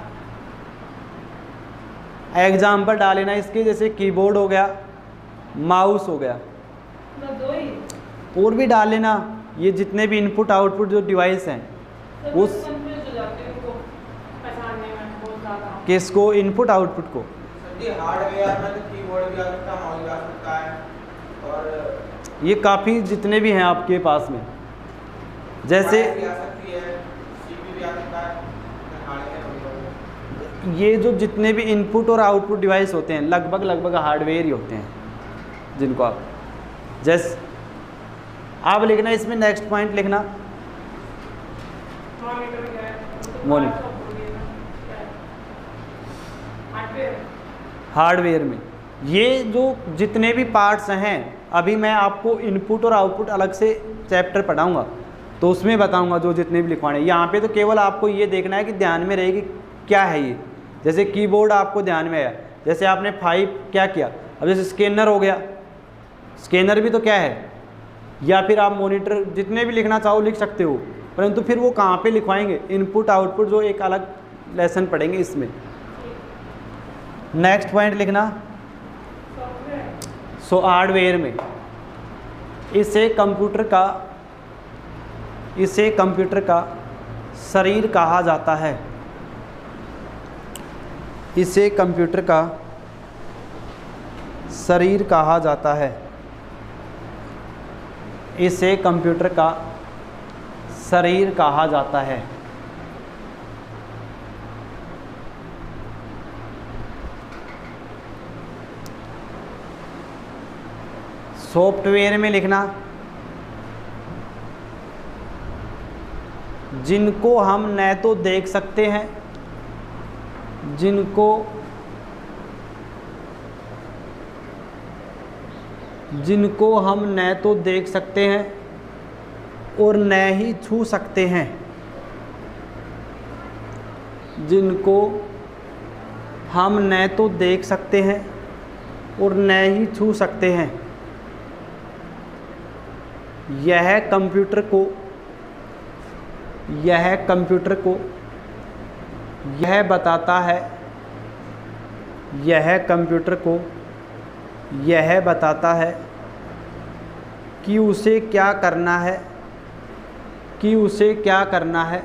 एग्जाम्पल डालेना इसके, जैसे कीबोर्ड हो गया, माउस हो गया, और भी डाल लेना, ये जितने भी इनपुट आउटपुट जो डिवाइस हैं उस किसको, इनपुट आउटपुट को। हार्डवेयर में तो कीबोर्ड भी आ सकता है, माउस भी आ सकता है, और ये काफ़ी जितने भी हैं आपके पास में, जैसे भी आ सकती है, सीपीयू भी आ सकता है, हार्डवेयर। ये जो जितने भी इनपुट और आउटपुट डिवाइस होते हैं लगभग हार्डवेयर ही होते हैं, जिनको आप जैसे आप लिखना इसमें नेक्स्ट पॉइंट लिखना, मॉनिटर हार्डवेयर में ये जो जितने भी पार्ट्स हैं, अभी मैं आपको इनपुट और आउटपुट अलग से चैप्टर पढ़ाऊंगा तो उसमें बताऊंगा जो जितने भी लिखवाने। यहाँ पे तो केवल आपको ये देखना है कि ध्यान में रहेगी क्या है ये। जैसे कीबोर्ड आपको ध्यान में आया, जैसे आपने 5 क्या किया, अब जैसे स्कैनर हो गया, स्कैनर भी तो क्या है, या फिर आप मॉनिटर जितने भी लिखना चाहो लिख सकते हो, परंतु फिर वो कहाँ पे लिखवाएंगे, इनपुट आउटपुट जो एक अलग लेसन पढ़ेंगे इसमें। नेक्स्ट पॉइंट लिखना, सो हार्डवेयर में इसे कंप्यूटर का शरीर कहा जाता है, इसे कंप्यूटर का शरीर कहा जाता है, इसे कंप्यूटर का शरीर कहा जाता है। सॉफ्टवेयर में लिखना, जिनको हम न तो देख सकते हैं, जिनको हम न तो देख सकते हैं और न ही छू सकते हैं, जिनको हम न तो देख सकते हैं और न ही छू सकते हैं। यह कंप्यूटर को यह बताता है, यह कंप्यूटर को यह बताता है कि उसे क्या करना है, कि उसे क्या करना है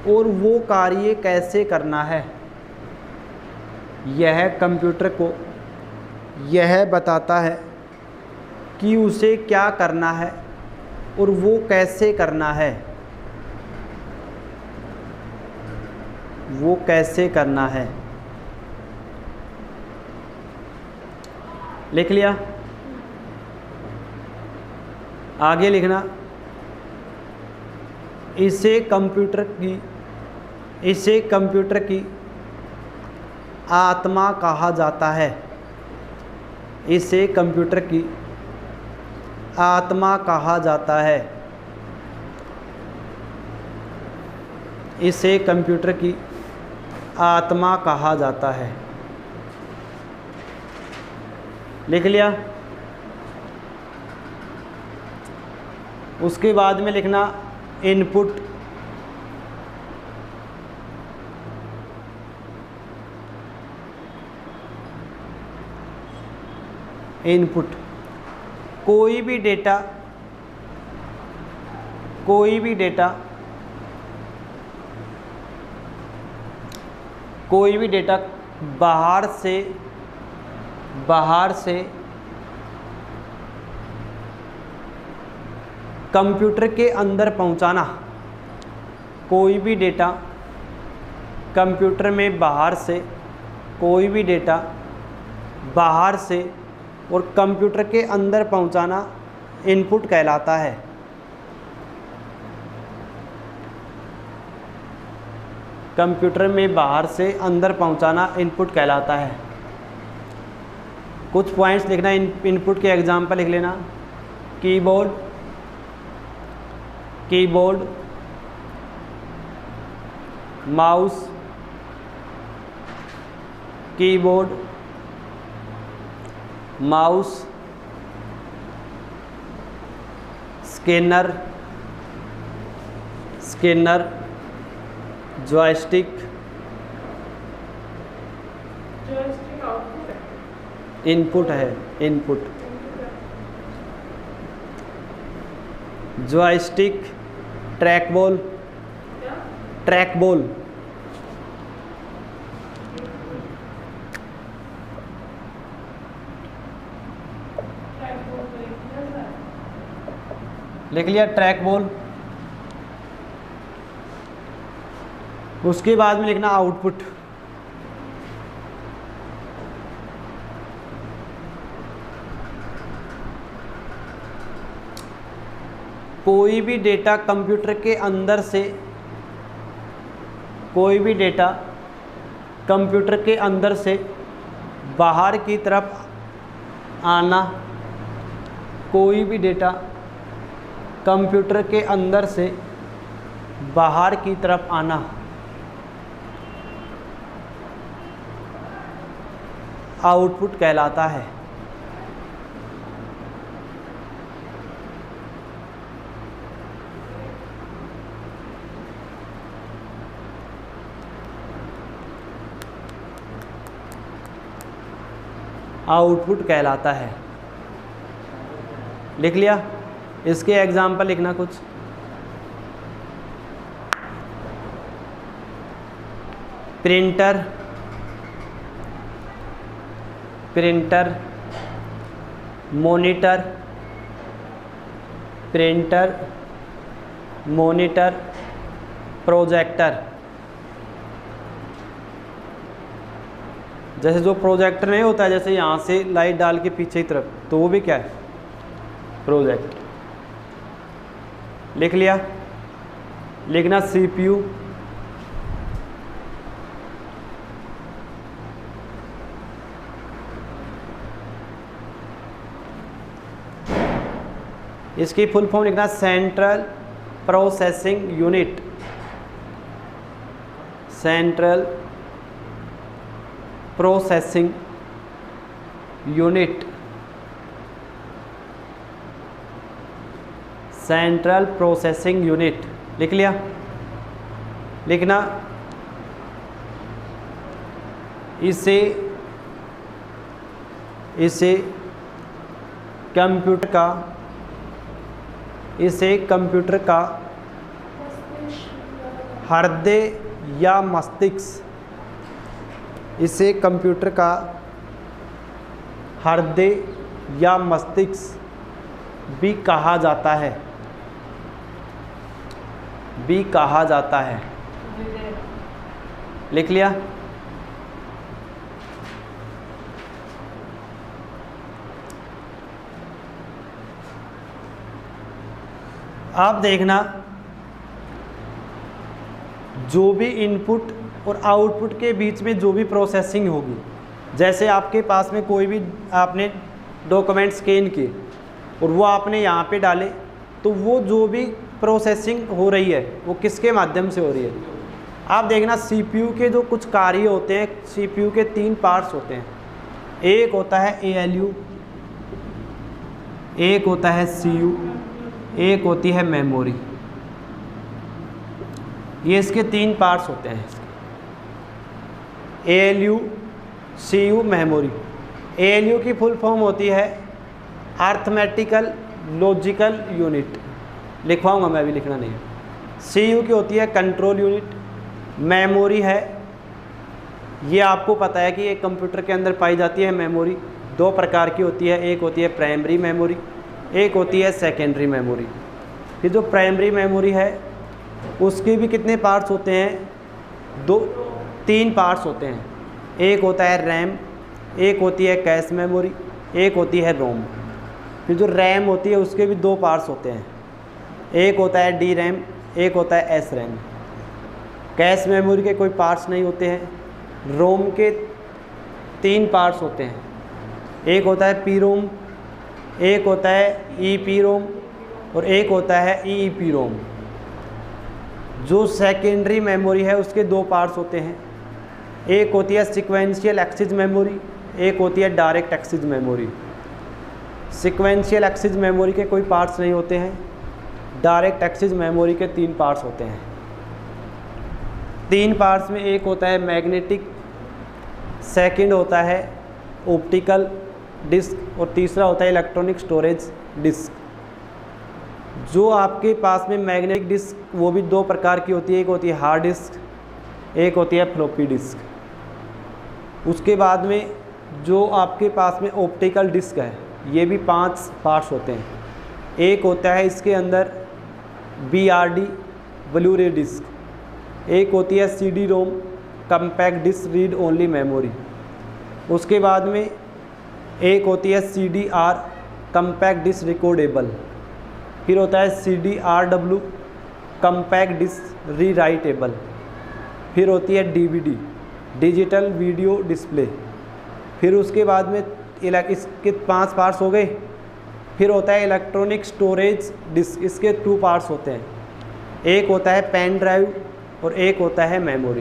और वो कार्य कैसे करना है। यह कंप्यूटर को यह बताता है कि उसे क्या करना है और वो कैसे करना है, वो कैसे करना है। लिख लिया। आगे लिखना, इसे कंप्यूटर की आत्मा कहा जाता है। इसे कंप्यूटर की आत्मा कहा जाता है। इसे कंप्यूटर की आत्मा कहा जाता है। लिख लिया। उसके बाद में लिखना इनपुट। इनपुट कोई भी डेटा बाहर से कंप्यूटर के अंदर पहुंचाना। कोई भी डेटा कंप्यूटर में बाहर से और कंप्यूटर के अंदर पहुंचाना इनपुट कहलाता है। कंप्यूटर में बाहर से अंदर पहुंचाना इनपुट कहलाता है। कुछ पॉइंट्स लिखना, इनपुट के एग्जाम्पल लिख लेना। Keyboard, mouse, scanner, joystick, input है। जॉयस्टिक, ट्रैकबॉल, लिख लिया ट्रैकबॉल। उसके बाद में लिखना आउटपुट। कोई भी डेटा कंप्यूटर के अंदर से बाहर की तरफ आना। कोई भी डेटा कंप्यूटर के अंदर से बाहर की तरफ आना आउटपुट कहलाता है। आउटपुट कहलाता है। लिख लिया। इसके एग्जाम्पल लिखना कुछ। Printer, monitor, projector. जैसे जो प्रोजेक्टर नहीं होता है, जैसे यहाँ से लाइट डाल के पीछे की तरफ, तो वो भी क्या है, प्रोजेक्टर। लिख लिया। लिखना CPU, इसकी फुल फॉर्म लिखना central processing unit. Central processing unit. Central processing unit. लिख लिया। लिखना इसे कंप्यूटर का हृदय या मस्तिष्क। इसे कंप्यूटर का हृदय या मस्तिष्क भी कहा जाता है। लिख लिया। आप देखना, जो भी इनपुट और आउटपुट के बीच में जो भी प्रोसेसिंग होगी, जैसे आपके पास में कोई भी आपने डॉक्यूमेंट स्कैन किए और वो आपने यहाँ पे डाले, तो वो जो भी प्रोसेसिंग हो रही है वो किसके माध्यम से हो रही है। आप देखना CPU के जो कुछ कार्य होते हैं, CPU के 3 पार्ट्स होते हैं। एक होता है ALU, एक होता है CU, एक होती है मेमोरी। ये इसके 3 पार्ट्स होते हैं, ALU, CU, मेमोरी। ALU की फुल फॉर्म होती है अर्थमेटिकल लॉजिकल यूनिट, लिखवाऊंगा मैं, अभी लिखना नहीं है। CU की होती है कंट्रोल यूनिट। मेमोरी है, ये आपको पता है कि एक कंप्यूटर के अंदर पाई जाती है मेमोरी। 2 प्रकार की होती है, एक होती है प्राइमरी मेमोरी, एक होती है सेकेंडरी मेमोरी। ये जो प्राइमरी मेमोरी है उसके भी कितने पार्ट्स होते हैं? 3 पार्ट्स होते हैं। एक होता है रैम, एक होती है कैश मेमोरी, एक होती है रोम। फिर जो रैम होती है उसके भी 2 पार्ट्स होते हैं, एक होता है डी रैम, एक होता है एस रैम। कैश मेमोरी के कोई पार्ट्स नहीं होते हैं। रोम के 3 पार्ट्स होते हैं, एक होता है पी रोम, एक होता है ई पी रोम और एक होता है ई पी रोम। जो सेकेंडरी मेमोरी है उसके 2 पार्ट्स होते हैं, एक होती है सीक्वेंशियल एक्सेस मेमोरी, एक होती है direct access memory. Sequential access memory के कोई पार्ट्स नहीं होते हैं, डायरेक्ट एक्सेस मेमोरी के 3 पार्ट्स होते हैं। 3 पार्ट्स में एक होता है मैग्नेटिक, सेकंड होता है ऑप्टिकल डिस्क और तीसरा होता है इलेक्ट्रॉनिक स्टोरेज डिस्क। जो आपके पास में मैग्नेटिक डिस्क वो भी 2 प्रकार की होती है, एक होती है हार्ड डिस्क, एक होती है फ्लॉपी डिस्क। उसके बाद में जो आपके पास में ऑप्टिकल डिस्क है ये भी 5 पार्ट्स होते हैं। एक होता है इसके अंदर BRD ब्लू रे डिस्क, एक होती है CD ROM compact disc read only memory. उसके बाद में एक होती है CDR कम्पैक्ट डिस्क रिकॉर्डेबल। फिर होता है CDRW कम्पैक्ट डिस्क री राइटेबल। फिर होती है DVD डिजिटल वीडियो डिस्प्ले। फिर उसके बाद में इसके 5 पार्ट्स हो गए। फिर होता है इलेक्ट्रॉनिक स्टोरेज डिस्क, इसके 2 पार्ट्स होते हैं, एक होता है पेन ड्राइव और एक होता है मेमोरी।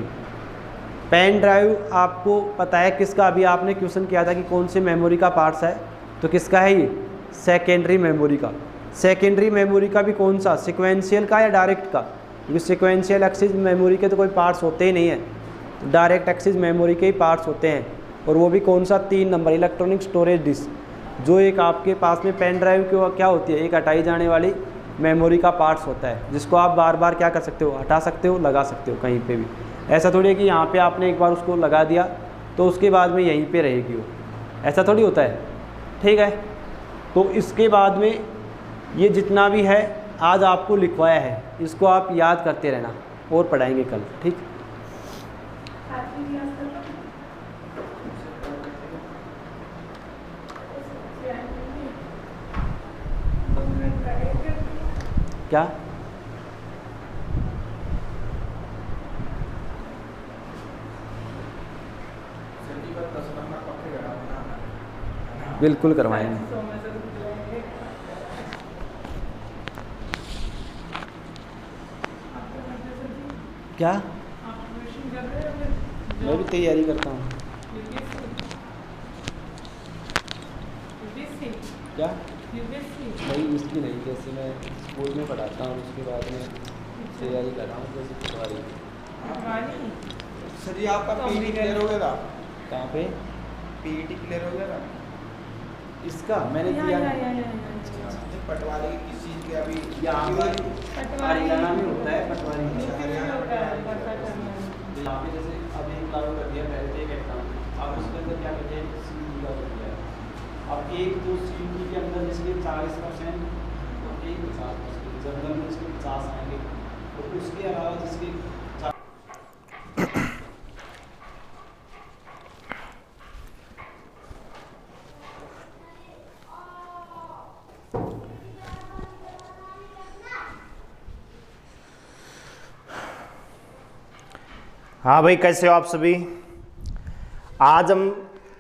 पेन ड्राइव आपको पता है किसका, अभी आपने क्वेश्चन किया था कि कौन से मेमोरी का पार्ट्स है, तो किसका है ये? सेकेंडरी मेमोरी का। सेकेंडरी मेमोरी का भी कौन सा, सिक्वेंशियल का या डायरेक्ट का? क्योंकि सिक्वेंशियल एक्सेस मेमोरी के तो कोई पार्ट्स होते ही नहीं है, डायरेक्ट एक्सेस मेमोरी के ही पार्ट्स होते हैं। और वो भी कौन सा? 3 नंबर इलेक्ट्रॉनिक स्टोरेज डिस्क। जो एक आपके पास में पेन ड्राइव की क्या होती है, एक हटाई जाने वाली मेमोरी का पार्ट्स होता है, जिसको आप बार बार क्या कर सकते हो, हटा सकते हो, लगा सकते हो कहीं पे भी। ऐसा थोड़ी है कि यहाँ पे आपने एक बार उसको लगा दिया तो उसके बाद में यहीं पे रहेगी वो, ऐसा थोड़ी होता है। ठीक है, तो इसके बाद में ये जितना भी है आज आपको लिखवाया है इसको आप याद करते रहना और पढ़ाएंगे कल। ठीक, क्या बिल्कुल करवाएंगे। क्या मैं भी तैयारी करता हूँ। क्या नहीं, इसकी नहीं, जैसे मैं स्कूल में पढ़ाता हूँ उसके बाद में तैयारी कर रहा हूँ, जैसे पटवारी। सर जी आपका पीटी क्लियर हो गया था? कहाँ पे? पीटी क्लियर हो गया था इसका? मैंने दिया पटवारी की किस चीज़ के? अभी यहाँ पर हरियाणा में होता है पटवारी। हरियाणा यहाँ पे जैसे अभी लागू कर दिया पहले एक एग्जाम, आप उसके अंदर क्या कहते हैं, CUT का कर दिया। अब एक तो CUT के अंदर जिसके 40% और एक 50%, जनरल में इसके 50 आएंगे, और उसके अलावा जिसके हाँ भाई, कैसे हो आप सभी। आज हम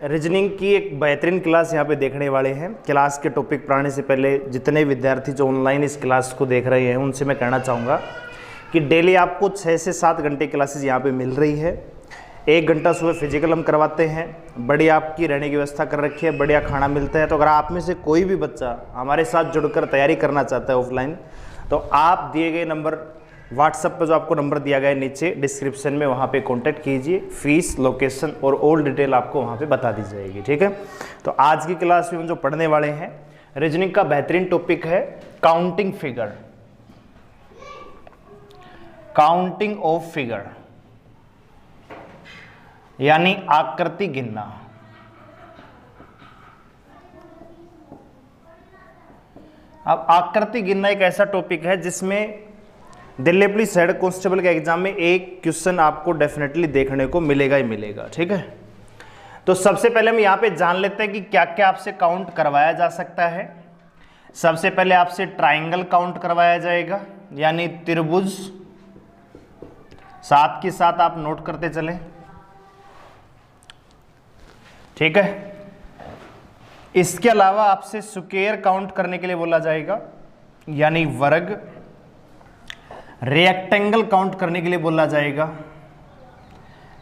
रीजनिंग की एक बेहतरीन क्लास यहाँ पे देखने वाले हैं। क्लास के टॉपिक पर आने से पहले जितने विद्यार्थी जो ऑनलाइन इस क्लास को देख रहे हैं उनसे मैं कहना चाहूँगा कि डेली आपको 6 से 7 घंटे क्लासेस यहाँ पे मिल रही है। 1 घंटा सुबह फिजिकल हम करवाते हैं, बढ़िया आपकी रहने की व्यवस्था कर रखी है, बढ़िया खाना मिलता है। तो अगर आप में से कोई भी बच्चा हमारे साथ जुड़कर तैयारी करना चाहता है ऑफलाइन, तो आप दिए गए नंबर व्हाट्सएप पर जो आपको नंबर दिया गया है नीचे डिस्क्रिप्शन में, वहाँ पे कांटेक्ट कीजिए। फीस, लोकेशन और ऑल डिटेल आपको वहाँ पे बता दी जाएगी, ठीक है। तो आज की क्लास में हम जो पढ़ने वाले हैं, रीजनिंग का बेहतरीन टॉपिक है counting figure, counting of figure, यानी आकृति गिनना। अब आकृति गिनना एक ऐसा टॉपिक है जिसमें दिल्ली पुलिस हेड कांस्टेबल के एग्जाम में एक क्वेश्चन आपको डेफिनेटली देखने को मिलेगा ही मिलेगा, ठीक है। तो सबसे पहले हम यहां पे जान लेते हैं कि क्या क्या आपसे काउंट करवाया जा सकता है। सबसे पहले आपसे ट्राइंगल काउंट करवाया जाएगा, यानी त्रिभुज। साथ के साथ आप नोट करते चलें, ठीक है। इसके अलावा आपसे स्क्वायर काउंट करने के लिए बोला जाएगा, यानी वर्ग। रेक्टेंगल काउंट करने के लिए बोला जाएगा,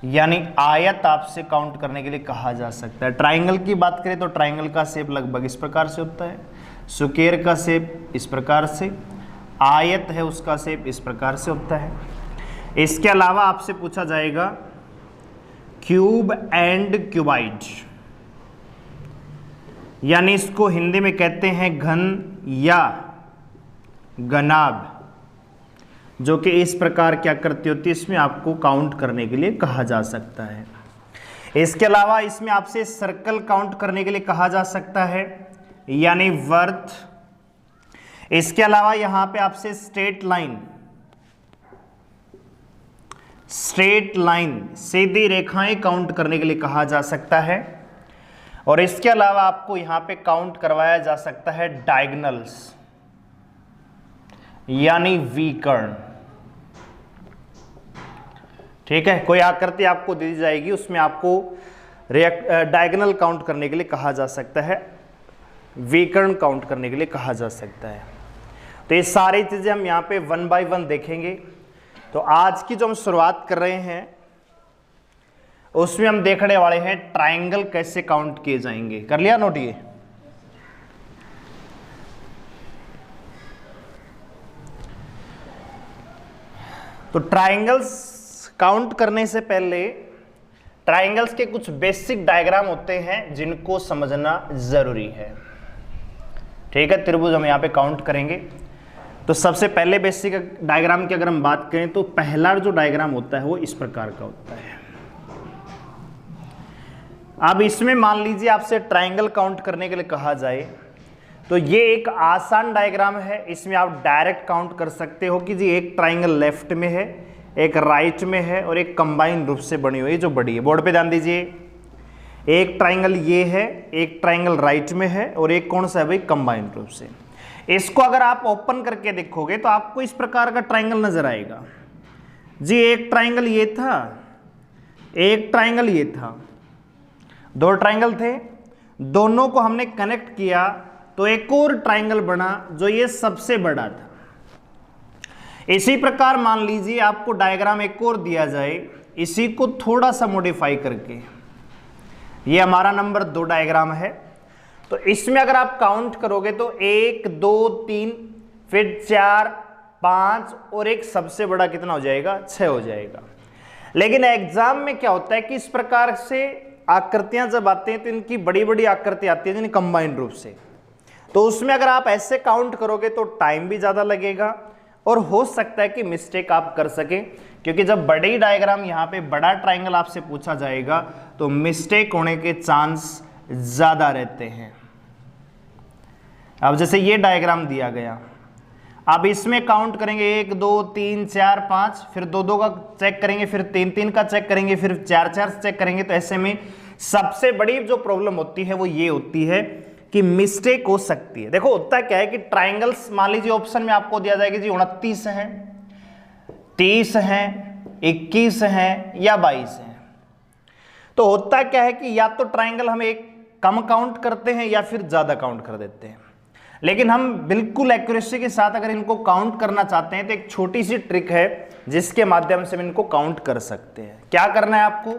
यानी आयत आपसे काउंट करने के लिए कहा जा सकता है। ट्राइंगल की बात करें तो ट्राइंगल का शेप लगभग इस प्रकार से होता है, स्क्वायर का शेप इस प्रकार से, आयत है उसका शेप इस प्रकार से होता है। इसके अलावा आपसे पूछा जाएगा क्यूब एंड क्यूबाइड, यानी इसको हिंदी में कहते हैं घन या घनाभ, जो कि इस प्रकार क्या करती होती है, इसमें आपको काउंट करने के लिए कहा जा सकता है। इसके अलावा इसमें आपसे सर्कल काउंट करने के लिए कहा जा सकता है, यानी वर्त। इसके अलावा यहां पे आपसे स्ट्रेट लाइन सीधी रेखाएं काउंट करने के लिए कहा जा सकता है। और इसके अलावा आपको यहां पे काउंट करवाया जा सकता है डायगोनल्स, यानी विकर्ण, ठीक है। कोई आकृति आपको दी जाएगी, उसमें आपको डायगोनल काउंट करने के लिए कहा जा सकता है, विकर्ण काउंट करने के लिए कहा जा सकता है। तो ये सारी चीजें हम यहाँ पे 1 बाय 1 देखेंगे। तो आज की जो हम शुरुआत कर रहे हैं उसमें हम देखने वाले हैं ट्राइंगल कैसे काउंट किए जाएंगे। कर लिया नोट ये? तो ट्राइंगल्स काउंट करने से पहले ट्राइंगल्स के कुछ बेसिक डायग्राम होते हैं जिनको समझना जरूरी है, ठीक है। त्रिभुज हम यहां पे काउंट करेंगे। तो सबसे पहले बेसिक डायग्राम की अगर हम बात करें तो पहला जो डायग्राम होता है वो इस प्रकार का होता है। अब इसमें मान लीजिए आपसे ट्राइंगल काउंट करने के लिए कहा जाए तो ये एक आसान डायग्राम है। इसमें आप डायरेक्ट काउंट कर सकते हो कि जी एक ट्राइंगल लेफ्ट में है, एक राइट में है और एक कंबाइन रूप से बनी हुई जो बड़ी है। बोर्ड पे ध्यान दीजिए, एक ट्राइंगल ये है, एक ट्राइंगल राइट में है और एक कौन सा है भाई, कंबाइन रूप से। इसको अगर आप ओपन करके देखोगे तो आपको इस प्रकार का ट्राइंगल नजर आएगा। जी एक ट्राइंगल ये था, एक ट्राइंगल ये था, 2 ट्राइंगल थे, दोनों को हमने कनेक्ट किया तो एक और ट्राइंगल बना जो ये सबसे बड़ा था। इसी प्रकार मान लीजिए आपको डायग्राम एक और दिया जाए, इसी को थोड़ा सा मॉडिफाई करके, ये हमारा नंबर 2 डायग्राम है। तो इसमें अगर आप काउंट करोगे तो 1 2 3 फिर 4 5 और एक सबसे बड़ा कितना हो जाएगा, 6 हो जाएगा। लेकिन एग्जाम में क्या होता है कि इस प्रकार से आकृतियां जब आती हैं तो इनकी बड़ी बड़ी आकृति आती है कंबाइंड रूप से। तो उसमें अगर आप ऐसे काउंट करोगे तो टाइम भी ज्यादा लगेगा और हो सकता है कि मिस्टेक आप कर सके, क्योंकि जब बड़ी डायग्राम यहाँ पे बड़ा ट्राइंगल आपसे पूछा जाएगा तो मिस्टेक होने के चांस ज्यादा रहते हैं। अब जैसे ये डायग्राम दिया गया, अब इसमें काउंट करेंगे 1 2 3 4 5, फिर 2 2 का चेक करेंगे, फिर 3 3 का चेक करेंगे, फिर 4 4 चेक करेंगे। तो ऐसे में सबसे बड़ी जो प्रॉब्लम होती है वो ये होती है कि मिस्टेक हो सकती है। देखो होता क्या है कि ट्राइंगल्स मान लीजिए ऑप्शन में आपको दिया जाएगा जी 29 है, 30 है, 21 हैं या 22 हैं। तो होता क्या है कि या तो ट्राइंगल हम एक कम काउंट करते हैं या फिर ज्यादा काउंट कर देते हैं, लेकिन हम बिल्कुल एक्यूरेसी के साथ अगर इनको काउंट करना चाहते हैं तो एक छोटी सी ट्रिक है जिसके माध्यम से हम इनको काउंट कर सकते हैं। क्या करना है आपको,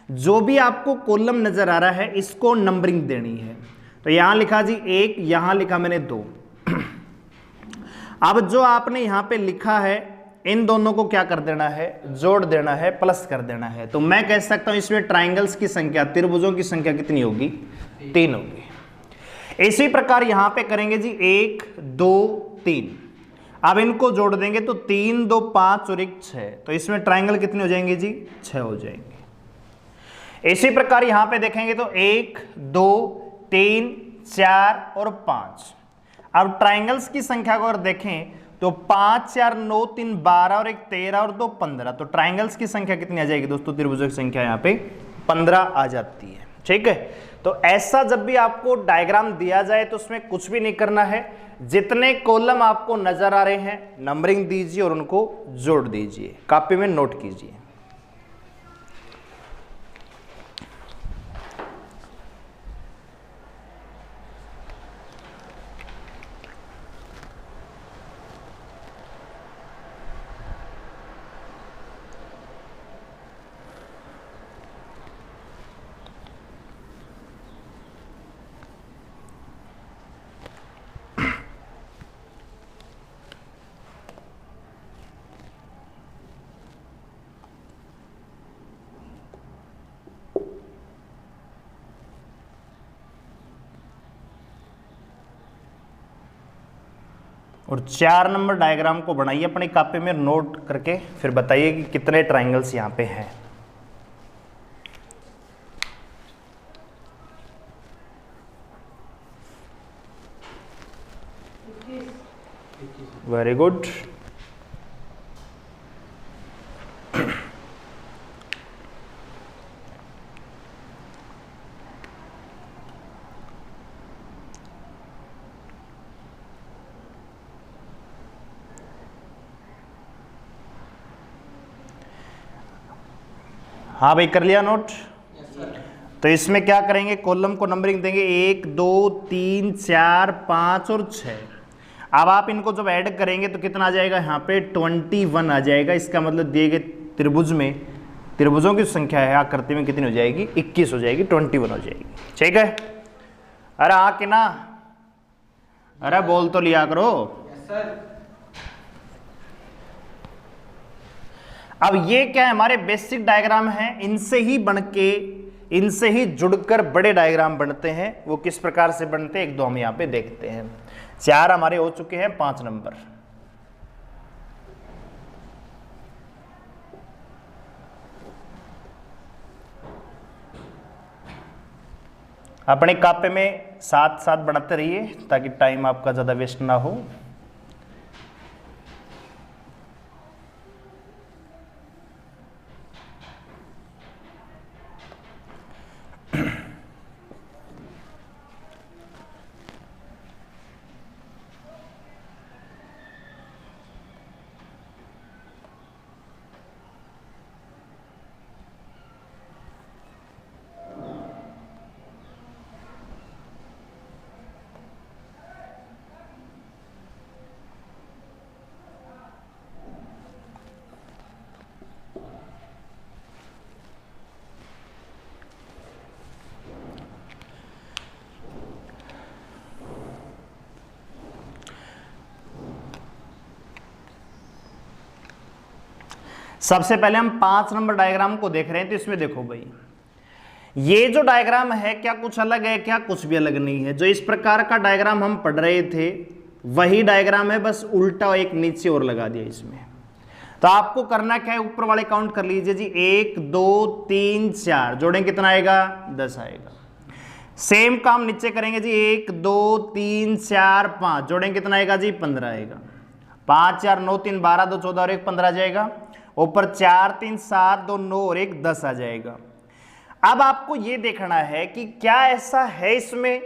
जो भी आपको कॉलम नजर आ रहा है इसको नंबरिंग देनी है। तो यहां लिखा जी 1, यहां लिखा मैंने 2। अब जो आपने यहां पे लिखा है इन दोनों को क्या कर देना है, जोड़ देना है, प्लस कर देना है। तो मैं कह सकता हूं इसमें ट्राइंगल्स की संख्या, त्रिभुजों की संख्या कितनी होगी, 3 होगी। इसी प्रकार यहां पे करेंगे जी 1 2 3। अब इनको जोड़ देंगे तो 3 2 5 और 1 6। तो इसमें ट्राइंगल कितने हो जाएंगे जी, 6 हो जाएंगे। इसी प्रकार यहां पे देखेंगे तो 1 2 3 4 और 5। अब ट्राइंगल्स की संख्या को अगर देखें तो 5 4 9 3 12 और 1 13 और 2 15। तो ट्राइंगल्स की संख्या कितनी आ जाएगी दोस्तों, त्रिभुजों की संख्या यहाँ पे 15 आ जाती है। ठीक है, तो ऐसा जब भी आपको डायग्राम दिया जाए तो उसमें कुछ भी नहीं करना है, जितने कॉलम आपको नजर आ रहे हैं नंबरिंग दीजिए और उनको जोड़ दीजिए, कॉपी में नोट कीजिए। और 4 नंबर डायग्राम को बनाइए अपनी कॉपी में नोट करके, फिर बताइए कि कितने ट्राइंगल्स यहां पे हैं। Very good. हाँ भाई, कर लिया नोट। तो इसमें क्या करेंगे, कॉलम को नंबरिंग देंगे 1 2 3 4 5 और 6। अब आप इनको जब ऐड करेंगे तो कितना आ जाएगा, यहाँ पे 21 आ जाएगा। इसका मतलब दिए गए त्रिभुज में त्रिभुजों की संख्या है आकृति में कितनी हो जाएगी, 21 हो जाएगी, 21 हो जाएगी। ठीक है, अरे हाँ कि ना, अरे बोल तो लिया करो। अब ये क्या है, हमारे बेसिक डायग्राम हैं, इनसे ही बनके, इनसे ही जुड़कर बड़े डायग्राम बनते हैं। वो किस प्रकार से बनते हैं, एक दो हम यहाँ पे देखते हैं। 4 हमारे हो चुके हैं, 5 नंबर। अपने कापे में साथ साथ बढ़ाते रहिए ताकि टाइम आपका ज्यादा वेस्ट ना हो। सबसे पहले हम 5 नंबर डायग्राम को देख रहे हैं। तो इसमें देखो भाई, ये जो डायग्राम है क्या कुछ अलग है, क्या कुछ भी अलग नहीं है। जो इस प्रकार का डायग्राम हम पढ़ रहे थे वही डायग्राम है, बस उल्टा एक नीचे और लगा दिया इसमें। तो आपको करना क्या है, ऊपर वाले काउंट कर लीजिए जी, 1 2 3 4, जोड़ें कितना आएगा, 10 आएगा। सेम काम नीचे करेंगे जी, 1 2 3 4 5, जोड़ें कितना आएगा जी, 15 आएगा। 5 4 9 3 12 2 14 और 1 15 जाएगा। ऊपर 4 3 7 2 9 और 1 10 आ जाएगा। अब आपको यह देखना है कि क्या ऐसा है इसमें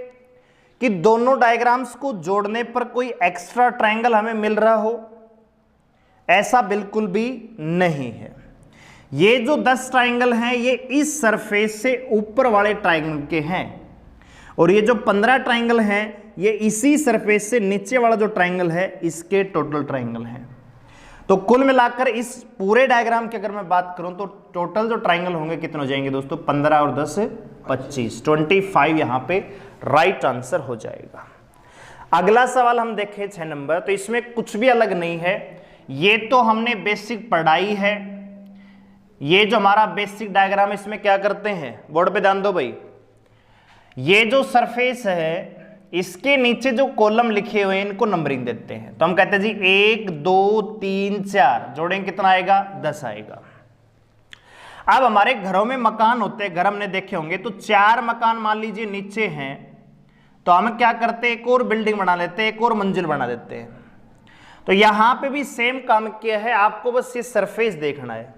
कि दोनों डायग्राम्स को जोड़ने पर कोई एक्स्ट्रा ट्रायंगल हमें मिल रहा हो। ऐसा बिल्कुल भी नहीं है। ये जो 10 ट्राइंगल हैं ये इस सरफेस से ऊपर वाले ट्राइंगल के हैं, और ये जो 15 ट्राइंगल हैं ये इसी सरफेस से नीचे वाला जो ट्राइंगल है इसके टोटल ट्राइंगल हैं। तो कुल मिलाकर इस पूरे डायग्राम की अगर मैं बात करूं तो टोटल जो ट्राइंगल होंगे कितने हो जाएंगे दोस्तों, 15 और 10 25, 25 यहां पे राइट आंसर हो जाएगा। अगला सवाल हम देखें 6 नंबर। तो इसमें कुछ भी अलग नहीं है, ये तो हमने बेसिक पढ़ाई है। ये जो हमारा बेसिक डायग्राम इसमें क्या करते हैं, बोर्ड पे ध्यान दो भाई, ये जो सरफेस है इसके नीचे जो कॉलम लिखे हुए हैं इनको नंबरिंग देते हैं। तो हम कहते हैं जी 1 2 3 4 जोड़ेंगे कितना आएगा, 10 आएगा। अब हमारे घरों में मकान होते हैं, घर हमने देखे होंगे, तो 4 मकान मान लीजिए नीचे हैं, तो हम क्या करते हैं, एक और बिल्डिंग बना लेते हैं, एक और मंजिल बना देते हैं। तो यहां पे भी सेम काम किया है, आपको बस ये सरफेस देखना है।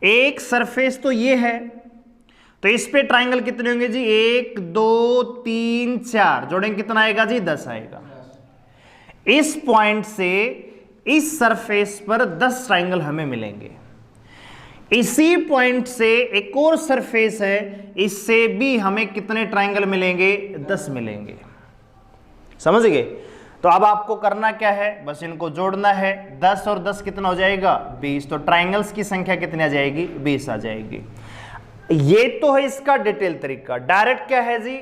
एक सरफेस तो ये है, तो इस पे ट्राइंगल कितने होंगे जी, 1 2 3 4 जोड़ेंगे कितना आएगा जी, 10 आएगा। इस पॉइंट से इस सरफेस पर 10 ट्राइंगल हमें मिलेंगे। इसी पॉइंट से एक और सरफेस है, इससे भी हमें कितने ट्राइंगल मिलेंगे, 10 मिलेंगे। समझ गए? तो अब आपको करना क्या है, बस इनको जोड़ना है। 10 और 10 कितना हो जाएगा, 20। तो ट्राइंगल्स की संख्या कितनी आ जाएगी, 20 आ जाएगी। ये तो है इसका डिटेल तरीका। डायरेक्ट क्या है जी,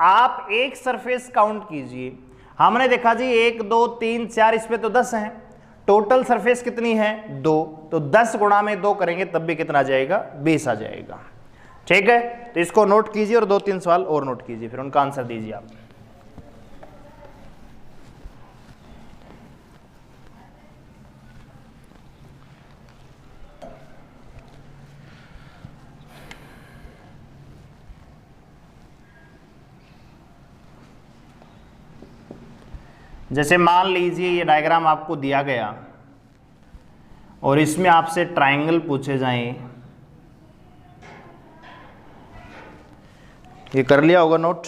आप एक सरफेस काउंट कीजिए। हमने देखा जी 1 2 3 4, इस पे तो 10 हैं, टोटल सरफेस कितनी है, 2। तो 10 गुणा में 2 करेंगे तब भी कितना आ जाएगा, 20 आ जाएगा। ठीक है, तो इसको नोट कीजिए और 2-3 सवाल और नोट कीजिए, फिर उनका आंसर दीजिए आप। जैसे मान लीजिए ये डायग्राम आपको दिया गया और इसमें आपसे ट्राइंगल पूछे जाएं, ये कर लिया होगा नोट।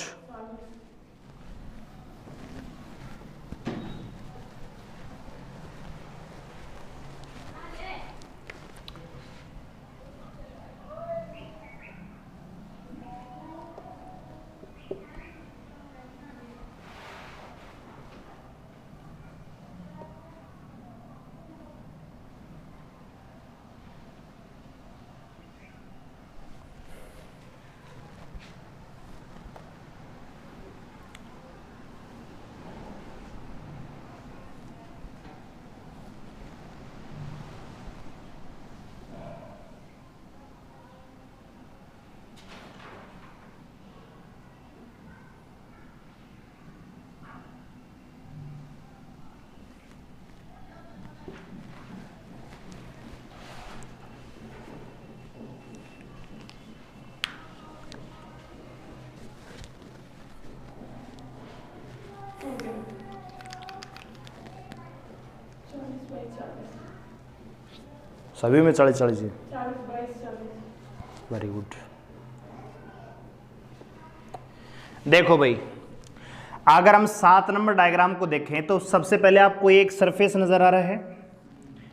सभी में 40-40 है, वेरी गुड। देखो भाई, अगर हम 7 नंबर डायग्राम को देखें तो सबसे पहले आपको एक सरफेस नजर आ रहा है,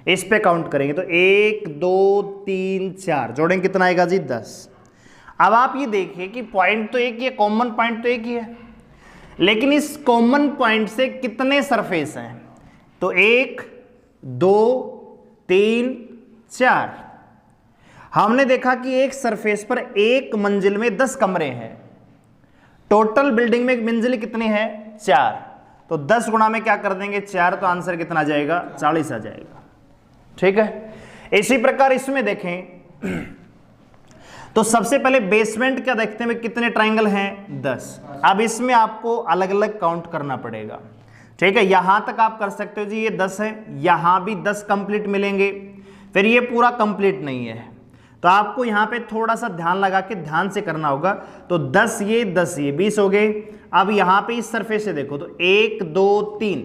इस पे काउंट करेंगे तो 1 2 3 4 जोड़ेंगे कितना आएगा जी, 10। अब आप ये देखिए कि पॉइंट तो एक ही है, कॉमन पॉइंट तो एक ही है, लेकिन इस कॉमन पॉइंट से कितने सरफेस हैं, तो 1 2 3 4। हमने देखा कि एक सरफेस पर एक मंजिल में 10 कमरे हैं, टोटल बिल्डिंग में एक मंजिल कितनी है, 4। तो 10 गुणा में क्या कर देंगे, 4, तो आंसर कितना आ जाएगा, 40 आ जाएगा। ठीक है, इसी प्रकार इसमें देखें तो सबसे पहले बेसमेंट क्या देखते हैं, कितने ट्राइंगल हैं, 10। अब इसमें आपको अलग अलग काउंट करना पड़ेगा। ठीक है, यहां तक आप कर सकते हो जी, ये 10 है, यहां भी 10 कंप्लीट मिलेंगे, फिर ये पूरा कंप्लीट नहीं है, तो आपको यहां पे थोड़ा सा ध्यान लगा के ध्यान से करना होगा। तो 10 ये 20 हो गए। अब यहां पे इस सरफेस से देखो तो 1 2 3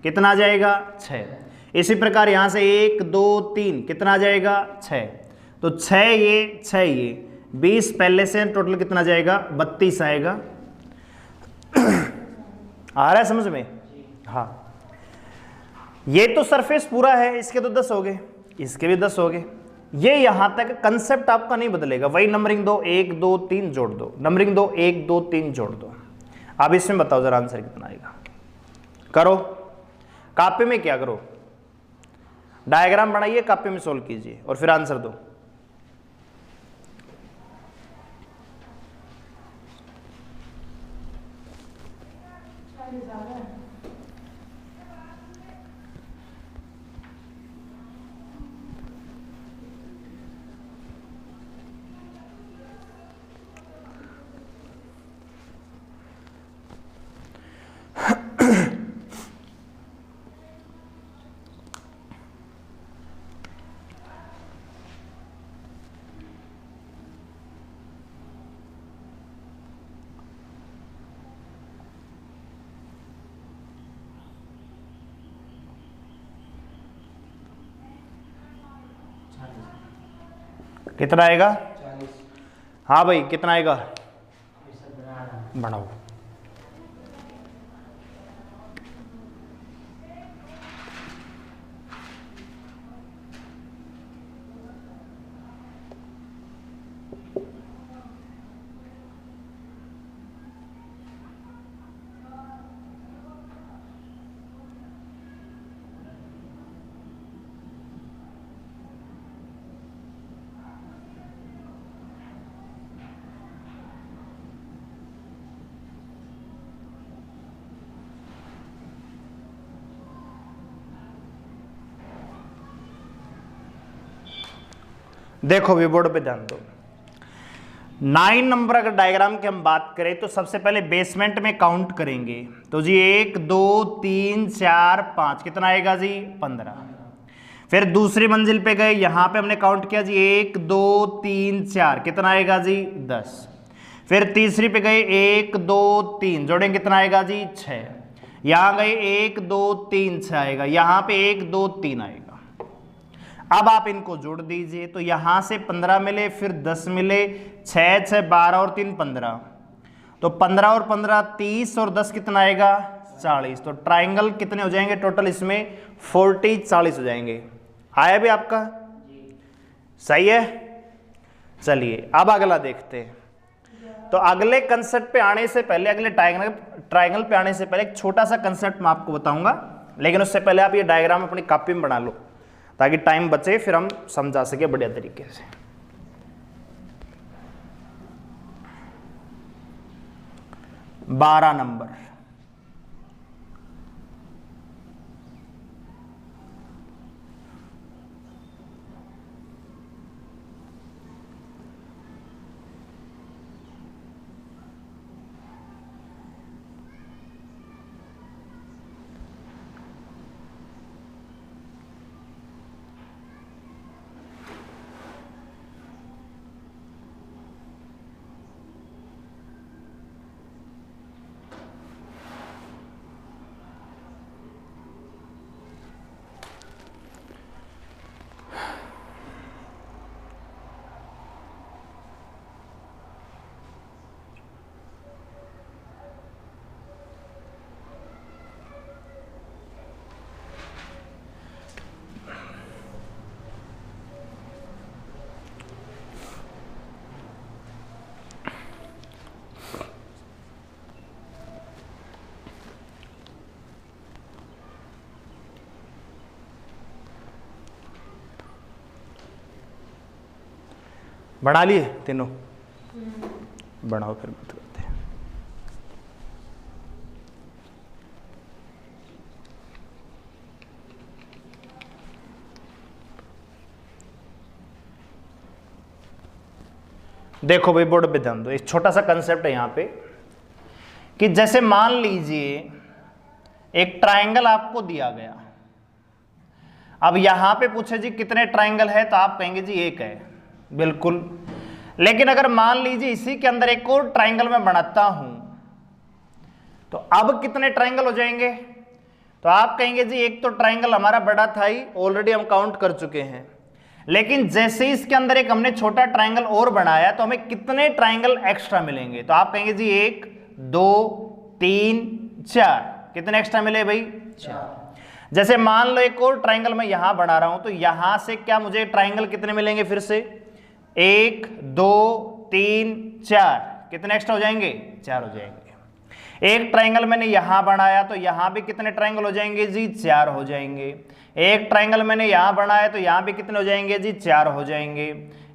कितना आ जाएगा, 6। इसी प्रकार यहां से 1 2 3 कितना आ जाएगा, 6। तो 6 ये 20 पहले से, टोटल कितना जाएगा, 32 आएगा। आ रहा है समझ में? हाँ, ये तो सरफेस पूरा है, इसके तो 10 हो गए, इसके भी 10 हो गए, ये यहां तक कंसेप्ट आपका नहीं बदलेगा, वही नंबरिंग दो 1 2 3 जोड़ दो, नंबरिंग दो 1 2 3 जोड़ दो। अब इसमें बताओ जरा आंसर कितना आएगा, करो कापी में, क्या करो डायग्राम बनाइए, कापी में सोल्व कीजिए और फिर आंसर दो। कितना आएगा? 40। हाँ भाई कितना आएगा? बढ़ाओ। देखो भी बोर्ड पे ध्यान दो। 9 नंबर अगर डायग्राम की हम बात करें तो सबसे पहले बेसमेंट में काउंट करेंगे तो जी 1 2 3 4 5 कितना आएगा जी? 15। फिर दूसरी मंजिल पे गए, यहां पे हमने काउंट किया जी 1 2 3 4 कितना आएगा जी? 10। फिर तीसरी पे गए 1 2 3 जोड़ेंगे कितना आएगा जी? 6। यहां गए 1 2 3 6 आएगा, यहां पे 1 2 3 आएगा। अब आप इनको जोड़ दीजिए तो यहां से 15 मिले, फिर 10 मिले, 6 6 12 और 3 15, तो 15 और 15 30 और 10 कितना आएगा? 40। तो ट्राइंगल कितने हो जाएंगे टोटल इसमें? 40 40 हो जाएंगे। आया भी आपका? सही है। चलिए अब अगला देखते हैं। तो अगले कंसेप्ट पे आने से पहले, अगले ट्राइंगल पे आने से पहले एक छोटा सा कंसेप्ट मैं आपको बताऊंगा, लेकिन उससे पहले आप ये डायग्राम अपनी कॉपी में बना लो ताकि टाइम बचे, फिर हम समझा सके बढ़िया तरीके से। बारह नंबर, बना लिए तीनों? बनाओ फिर बात करते हैं। देखो भाई बोर्ड पे ध्यान दो, एक छोटा सा कंसेप्ट है यहां पे कि जैसे मान लीजिए एक ट्रायंगल आपको दिया गया, अब यहां पे पूछे जी कितने ट्रायंगल है, तो आप कहेंगे जी एक है, बिल्कुल। लेकिन अगर मान लीजिए इसी के अंदर एक और ट्रायंगल मैं बनाता हूं तो अब कितने ट्रायंगल हो जाएंगे? तो आप कहेंगे जी एक तो ट्रायंगल हमारा बड़ा था ही, ऑलरेडी हम काउंट कर चुके हैं, लेकिन जैसे ही इसके अंदर एक हमने छोटा ट्रायंगल और बनाया तो हमें कितने ट्रायंगल एक्स्ट्रा मिलेंगे? तो आप कहेंगे जी 1 2 3 4, कितने एक्स्ट्रा मिले भाई? 4। जैसे मान लो एक और ट्राइंगल मैं यहां बना रहा हूं, तो यहां से क्या मुझे ट्राइंगल कितने मिलेंगे फिर से? 1 2 3 4, कितने एक्स्ट्रा हो जाएंगे? 4 हो जाएंगे। एक ट्राइंगल मैंने यहां बनाया तो यहां भी कितने ट्राइंगल हो जाएंगे जी? 4 हो जाएंगे। एक ट्राइंगल मैंने यहां बनाया तो यहां भी कितने हो जाएंगे जी? 4 हो जाएंगे।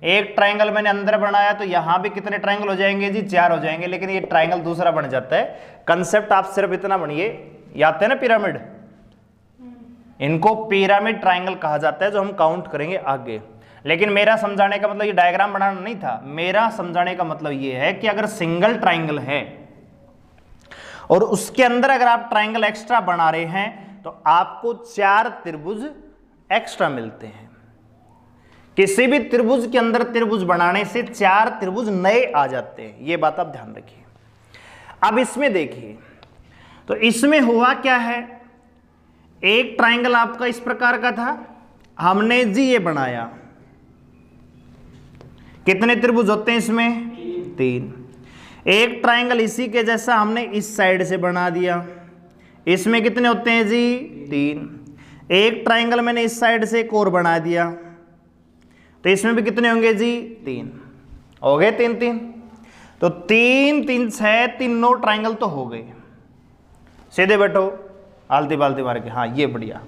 एक ट्राइंगल मैंने अंदर बनाया तो यहां भी कितने ट्राइंगल हो जाएंगे जी? 4 हो जाएंगे। लेकिन ये ट्राइंगल दूसरा बन जाता है। कंसेप्ट आप सिर्फ इतना बनिए, याद है ना पिरामिड, इनको पिरामिड ट्राइंगल कहा जाता है जो हम काउंट करेंगे आगे। लेकिन मेरा समझाने का मतलब ये डायग्राम बनाना नहीं था। मेरा समझाने का मतलब ये है कि अगर सिंगल ट्राइंगल है और उसके अंदर अगर आप ट्राइंगल एक्स्ट्रा बना रहे हैं तो आपको 4 त्रिभुज एक्स्ट्रा मिलते हैं। किसी भी त्रिभुज के अंदर त्रिभुज बनाने से 4 त्रिभुज नए आ जाते हैं। यह बात आप ध्यान रखिए। अब इसमें देखिए, तो इसमें हुआ क्या है, एक ट्राइंगल आपका इस प्रकार का था, हमने जी ये बनाया, कितने त्रिभुज होते हैं इसमें? 3। एक ट्राइंगल इसी के जैसा हमने इस साइड से बना दिया, इसमें कितने होते हैं जी? 3। एक ट्राइंगल मैंने इस साइड से एक और बना दिया तो इसमें भी कितने होंगे जी? 3 हो गए। 3 3 तो 3 3 6, 3 9 ट्राइंगल तो हो गए। सीधे बैठो, आलती बालती मार के, हाँ ये बढ़िया,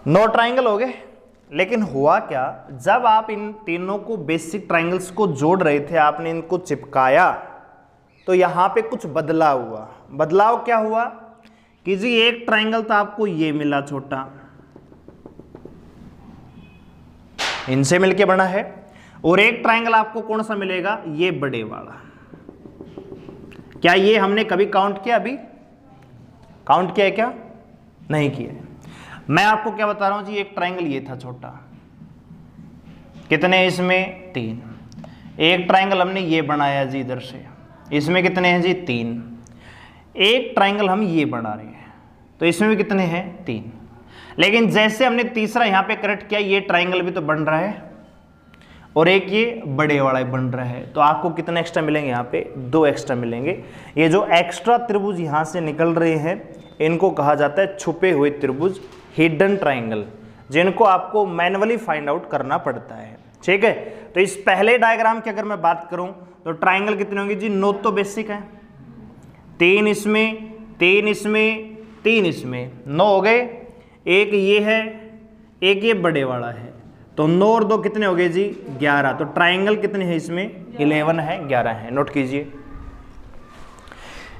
9 ट्राइंगल हो गए। लेकिन हुआ क्या, जब आप इन तीनों को बेसिक ट्राइंगल्स को जोड़ रहे थे, आपने इनको चिपकाया तो यहां पे कुछ बदलाव हुआ। बदलाव क्या हुआ कि जी एक ट्राइंगल तो आपको ये मिला छोटा, इनसे मिलके बना है, और एक ट्राइंगल आपको कौन सा मिलेगा? ये बड़े वाला। क्या ये हमने कभी काउंट किया? अभी काउंट किया है क्या? नहीं किया है। मैं आपको क्या बता रहा हूं जी, एक ट्राइंगल ये था छोटा, कितने इसमें? 3। एक ट्राइंगल हमने ये बनाया जी इधर से, इसमें कितने हैं जी? 3। एक ट्राइंगल हम ये बना रहे हैं तो इसमें भी कितने हैं? 3। लेकिन जैसे हमने तीसरा यहां पे करेक्ट किया, ये ट्राइंगल भी तो बन रहा है और एक ये बड़े वाला बन रहा है, तो आपको कितने एक्स्ट्रा मिलेंगे? यहाँ पे 2 एक्स्ट्रा मिलेंगे। ये जो एक्स्ट्रा त्रिभुज यहां से निकल रहे हैं इनको कहा जाता है छुपे हुए त्रिभुज, हिडन ट्राइंगल, जिनको आपको मैन्युअली फाइंड आउट करना पड़ता है। ठीक है, तो इस पहले डायग्राम की अगर मैं बात करूं तो ट्राइंगल कितने होंगे जी? 9 तो बेसिक है, 3 इसमें, 3 इसमें, 3 इसमें, 9 हो गए। एक ये है, एक ये बड़े वाला है, तो 9 और 2 कितने हो गए जी? 11। तो ट्राइंगल कितने हैं इसमें? 11 है, 11 है, नोट कीजिए।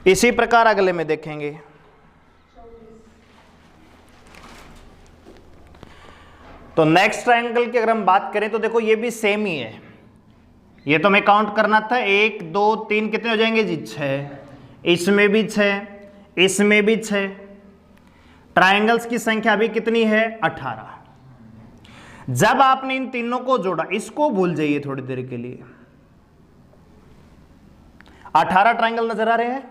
इसी प्रकार अगले में देखेंगे। तो नेक्स्ट ट्राइंगल की अगर हम बात करें तो देखो ये भी सेम ही है। ये तो मैं काउंट करना था, 1 2 3 कितने हो जाएंगे जी? 6। इसमें भी 6, इसमें भी 6। ट्राइंगल्स की संख्या भी कितनी है? 18। जब आपने इन तीनों को जोड़ा, इसको भूल जाइए थोड़ी देर के लिए, 18 ट्राइंगल नजर आ रहे हैं।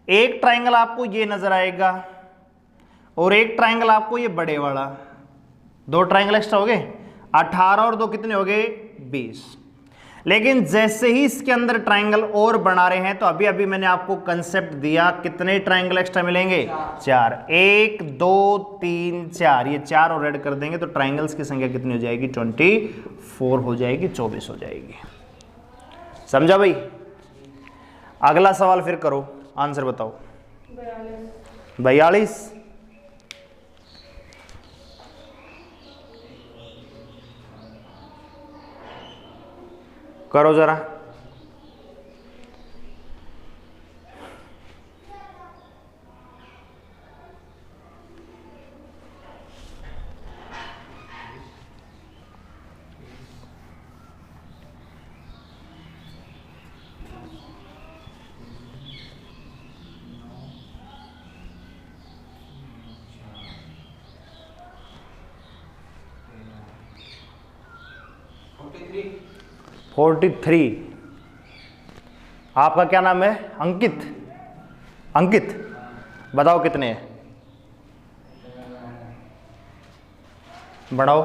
एक ट्राइंगल आपको ये नजर आएगा और एक ट्राइंगल आपको ये बड़े वाला, 2 ट्राइंगल एक्स्ट्रा हो गए। 18 और 2 कितने हो गए? 20। लेकिन जैसे ही इसके अंदर ट्राइंगल और बना रहे हैं तो अभी अभी मैंने आपको कंसेप्ट दिया, कितने ट्राइंगल एक्स्ट्रा मिलेंगे? 4। 1 2 3 4, ये 4 और ऐड कर देंगे तो ट्राइंगल्स की संख्या कितनी हो जाएगी? 24 हो जाएगी, 24 हो जाएगी। समझा भाई? अगला सवाल फिर करो, आंसर बताओ। 42। करो जरा। थ्री 43। आपका क्या नाम है? अंकित। अंकित बताओ कितने हैं? बढ़ाओ।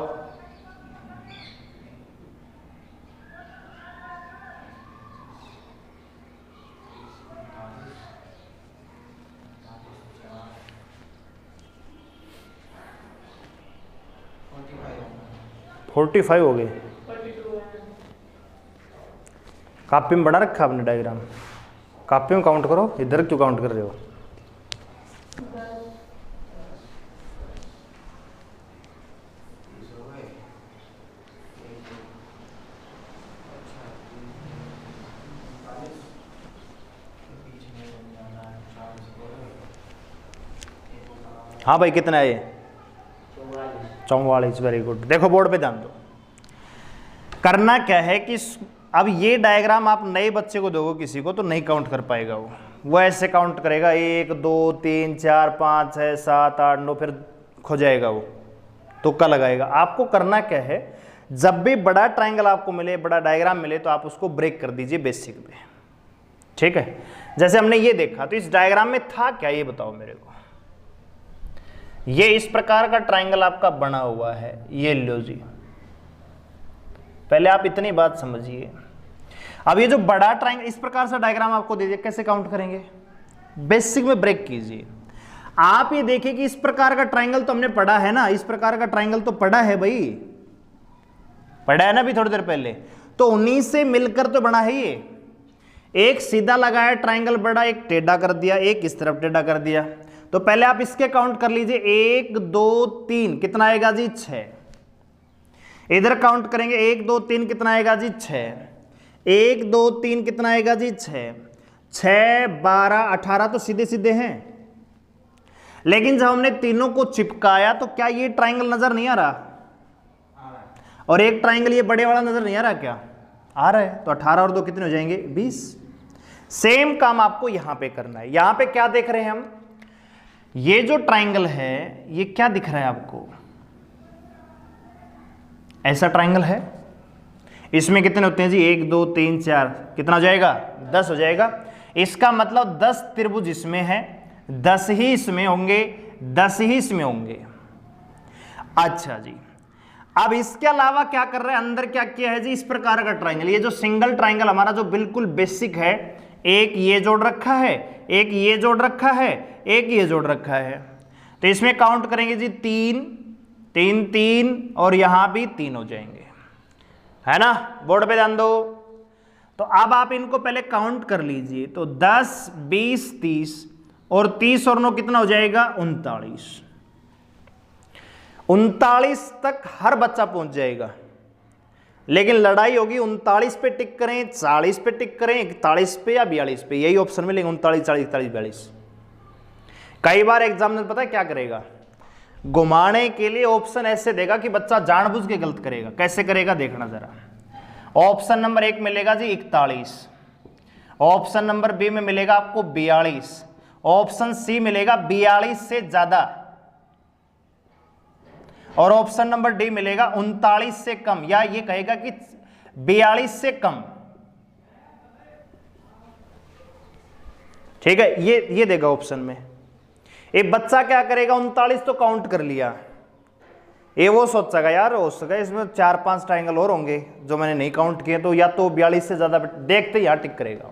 45 हो गए। कॉपी में बना रखा आपने डायग्राम, कॉपी में काउंट करो, इधर क्यों काउंट कर रहे हो? हाँ भाई कितना है ये? 44। Very good. देखो बोर्ड पे ध्यान दो। करना क्या है कि अब ये डायग्राम आप नए बच्चे को दोगे किसी को तो नहीं काउंट कर पाएगा, वो ऐसे काउंट करेगा 1 2 3 4 5 6 7 8 9, फिर खो जाएगा, वो तुक्का लगाएगा। आपको करना क्या है, जब भी बड़ा ट्रायंगल आपको मिले, बड़ा डायग्राम मिले, तो आप उसको ब्रेक कर दीजिए बेसिक पे, ठीक है। जैसे हमने ये देखा, तो इस डायग्राम में था क्या ये बताओ मेरे को। ये इस प्रकार का ट्रायंगल आपका बना हुआ है, ये लो जी। पहले आप इतनी बात समझिए। अब ये जो बड़ा ट्रायंगल, इस प्रकार से डायग्राम आपको दे दिया, कैसे काउंट करेंगे? बेसिक में ब्रेक कीजिए। आप ये देखिए कि इस प्रकार का ट्रायंगल तो हमने पढ़ा है ना, इस प्रकार का ट्रायंगल तो पढ़ा है भाई, पढ़ा है ना अभी थोड़ी देर पहले। तो उन्हीं से मिलकर तो बना है ये। एक सीधा लगाया ट्रायंगल बड़ा, एक टेढ़ा कर दिया, एक इस तरफ टेढ़ा कर दिया। तो पहले आप इसके काउंट कर लीजिए, 1 2 3 कितना आएगा जी? 6। इधर काउंट करेंगे 1 2 3 कितना आएगा जी? 6। 1 2 3 कितना आएगा जी? 6 6 12 18 तो सीधे सीधे हैं। लेकिन जब हमने तीनों को चिपकाया तो क्या ये ट्रायंगल नजर नहीं आ रहा? और एक ट्रायंगल ये बड़े वाला नजर नहीं आ रहा? क्या आ रहा है? तो 18 और 2 कितने हो जाएंगे? 20। सेम काम आपको यहां पे करना है। यहां पे क्या देख रहे हैं हम? ये जो ट्रायंगल है ये क्या दिख रहा है आपको? ऐसा ट्रायंगल है। इसमें कितने होते हैं जी? 1 2 3 4 कितना हो जाएगा? 10 हो जाएगा। इसका मतलब 10 त्रिभुज इसमें है, 10 ही इसमें होंगे, 10 ही इसमें होंगे। अच्छा जी, अब इसके अलावा क्या कर रहे हैं? अंदर क्या किया है जी? इस प्रकार का ट्रायंगल, ये जो सिंगल ट्रायंगल हमारा जो बिल्कुल बेसिक है, एक ये जोड़ रखा है, एक ये जोड़ रखा है, एक ये जोड़ रखा है। तो इसमें काउंट करेंगे जी 3 3 3 और यहां भी 3 हो जाएंगे, है ना? बोर्ड पे ध्यान दो। तो अब आप इनको पहले काउंट कर लीजिए। तो 10 20 30 और 30 और 9 कितना हो जाएगा? 39। 39 तक हर बच्चा पहुंच जाएगा। लेकिन लड़ाई होगी 39 पे टिक करें, 40 पे टिक करें, 41 पे या 42 पे, यही ऑप्शन मिलेंगे 39 40 41 42। कई बार एग्जामिनर पता है क्या करेगा? घुमाने के लिए ऑप्शन ऐसे देगा कि बच्चा जानबूझ के गलत करेगा। कैसे करेगा देखना जरा। ऑप्शन नंबर 1 मिलेगा जी 41, ऑप्शन नंबर बी में मिलेगा आपको 42, ऑप्शन सी मिलेगा 42 से ज्यादा, और ऑप्शन नंबर डी मिलेगा 39 से कम, या ये कहेगा कि 42 से कम। ठीक है, ये देगा ऑप्शन में। एक बच्चा क्या करेगा? 39 तो काउंट कर लिया, ये वो सोचेगा यार हो सका इसमें 4-5 ट्रायंगल और होंगे जो मैंने नहीं काउंट किए, तो या तो 42 से ज्यादा देखते यहां टिक करेगा।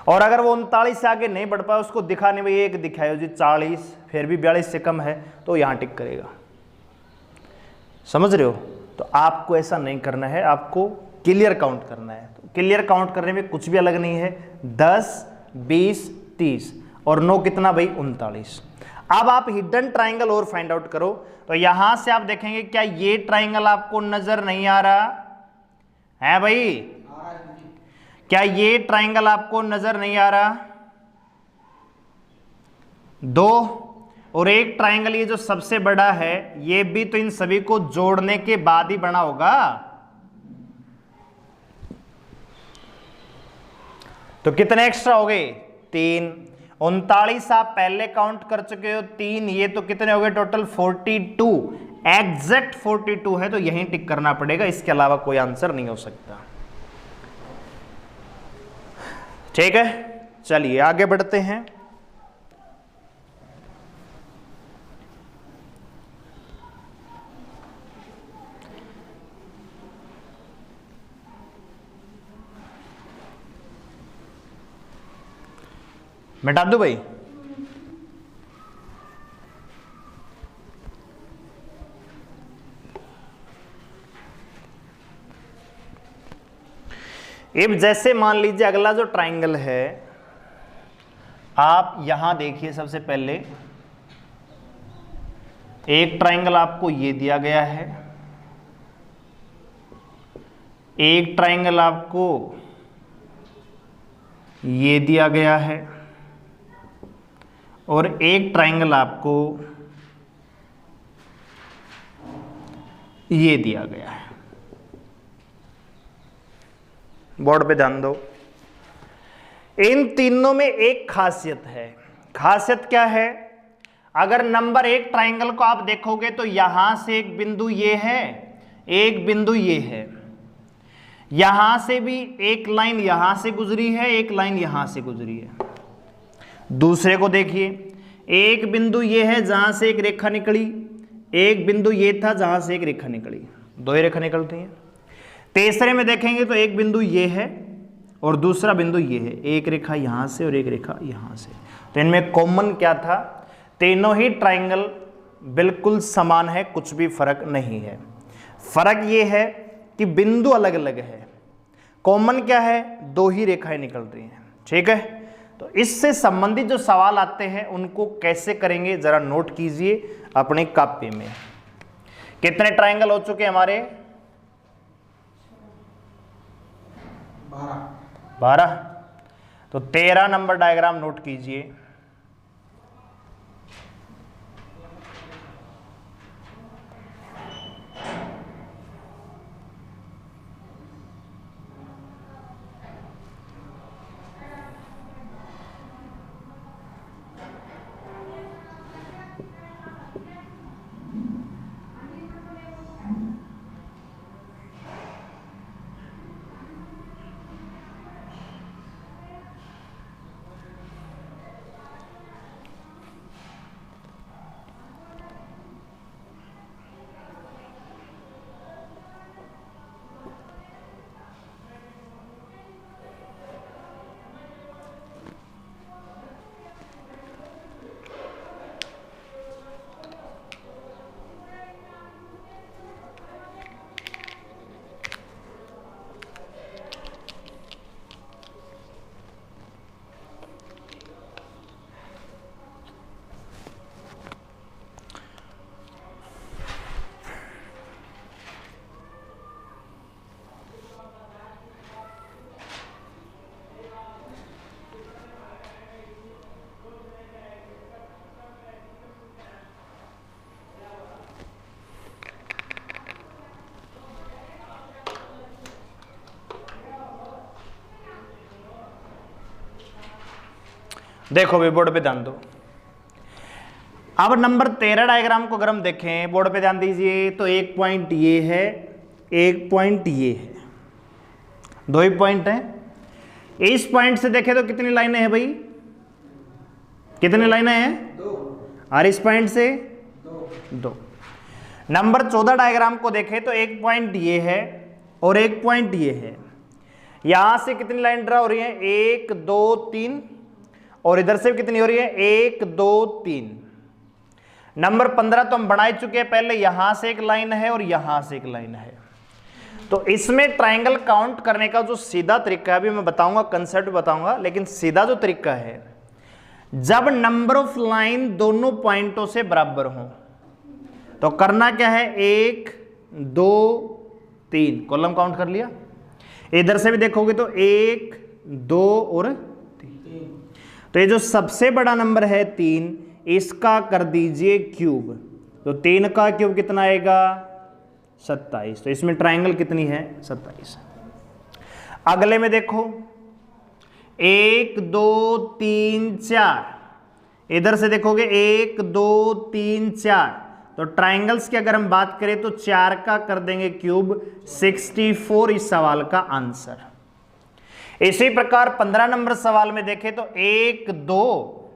और अगर वो 39 से आगे नहीं बढ़ पाए, उसको दिखाने में एक दिखाए जी 40, फिर भी 42 से कम है, तो यहां टिक करेगा। समझ रहे हो? तो आपको ऐसा नहीं करना है, आपको क्लियर काउंट करना है। तो क्लियर काउंट करने में कुछ भी अलग नहीं है। 10 20 30 और 9 कितना भाई? 39। अब आप हिडन ट्रायंगल और फाइंड आउट करो। तो यहां से आप देखेंगे क्या ये ट्रायंगल आपको नजर नहीं आ रहा है भाई? क्या ये ट्रायंगल आपको नजर नहीं आ रहा? 2 और एक ट्रायंगल ये जो सबसे बड़ा है, ये भी तो इन सभी को जोड़ने के बाद ही बना होगा। तो कितने एक्स्ट्रा हो गए? 3। 39 आप पहले काउंट कर चुके हो, 3 ये तो कितने हो गए टोटल? 42। एग्जैक्ट 42 है, तो यहीं टिक करना पड़ेगा, इसके अलावा कोई आंसर नहीं हो सकता। ठीक है, चलिए आगे बढ़ते हैं। मिटा दूं भाई? अब जैसे मान लीजिए अगला जो ट्राइंगल है, आप यहां देखिए, सबसे पहले एक ट्राइंगल आपको ये दिया गया है, एक ट्राइंगल आपको ये दिया गया है, और एक ट्राइंगल आपको ये दिया गया है। बोर्ड पे ध्यान दो। इन तीनों में एक खासियत है। खासियत क्या है? अगर नंबर एक ट्राइंगल को आप देखोगे तो यहां से एक बिंदु ये है, एक बिंदु ये है, यहां से भी एक लाइन यहां से गुजरी है, एक लाइन यहां से गुजरी है। दूसरे को देखिए, एक बिंदु ये है जहां से एक रेखा निकली, एक बिंदु ये था जहां से एक रेखा निकली, दो ही रेखा निकलती हैं। तीसरे में देखेंगे तो एक बिंदु ये है और दूसरा बिंदु ये है, एक रेखा यहां से और एक रेखा यहां से। तो इनमें कॉमन क्या था? तीनों ही ट्राइंगल बिल्कुल समान है, कुछ भी फर्क नहीं है। फर्क ये है कि बिंदु अलग अलग है। कॉमन क्या है? दो ही रेखाएं निकल रही हैं। ठीक है, तो इससे संबंधित जो सवाल आते हैं उनको कैसे करेंगे जरा नोट कीजिए अपने कॉपी में। कितने ट्राइंगल हो चुके हमारे? 12। तो 13 नंबर डायग्राम नोट कीजिए। देखो भाई, बोर्ड पे ध्यान दो। अब नंबर 13 डायग्राम को अगर हम देखें, बोर्ड पे ध्यान दीजिए, तो एक पॉइंट ये है, एक पॉइंट ये है, दो ही पॉइंट हैं। इस पॉइंट से देखें तो कितनी लाइनें हैं भाई? कितनी लाइनें हैं? 2। और इस पॉइंट से 2। नंबर 14 डायग्राम को देखें तो एक पॉइंट ये है और एक पॉइंट ये है। यहां से कितनी लाइन ड्रा हो रही है? 1 2 3, और इधर से कितनी हो रही है? 1 2 3। नंबर 15 तो हम बना चुके हैं पहले, यहां से एक लाइन है और यहां से एक लाइन है। तो इसमें ट्राइंगल काउंट करने का जो सीधा तरीका है, अभी मैं बताऊंगा, कंसेप्ट बताऊंगा, लेकिन सीधा जो तरीका है, जब नंबर ऑफ लाइन दोनों पॉइंटों से बराबर हो तो करना क्या है? 1 2 3 कॉलम काउंट कर लिया। इधर से भी देखोगे तो 1 2 और 3। तो ये जो सबसे बड़ा नंबर है 3, इसका कर दीजिए क्यूब। तो 3 का क्यूब कितना आएगा? 27। तो इसमें ट्राइंगल कितनी है? 27। अगले में देखो, 1 2 3 4। इधर से देखोगे 1 2 3 4। तो ट्राइंगल्स की अगर हम बात करें तो 4 का कर देंगे क्यूब, 64 इस सवाल का आंसर। इसी प्रकार 15 नंबर सवाल में देखें तो 1 2,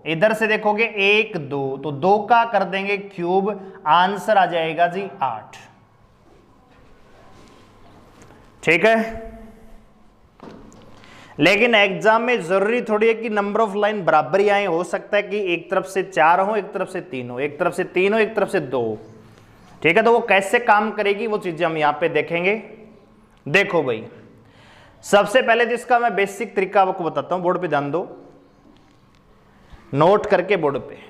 इधर से देखोगे 1 2, तो 2 का कर देंगे क्यूब, आंसर आ जाएगा जी 8। ठीक है, लेकिन एग्जाम में जरूरी थोड़ी है कि नंबर ऑफ लाइन बराबर ही आए। हो सकता है कि एक तरफ से 4 हो, एक तरफ से 3 हो, एक तरफ से 3 हो, एक तरफ से 2। ठीक है, तो वो कैसे काम करेगी वो चीजें हम यहां पे देखेंगे। देखो भाई, सबसे पहले तो इसका मैं बेसिक तरीका आपको बताता हूं, बोर्ड पे ध्यान दो, नोट करके बोर्ड पे।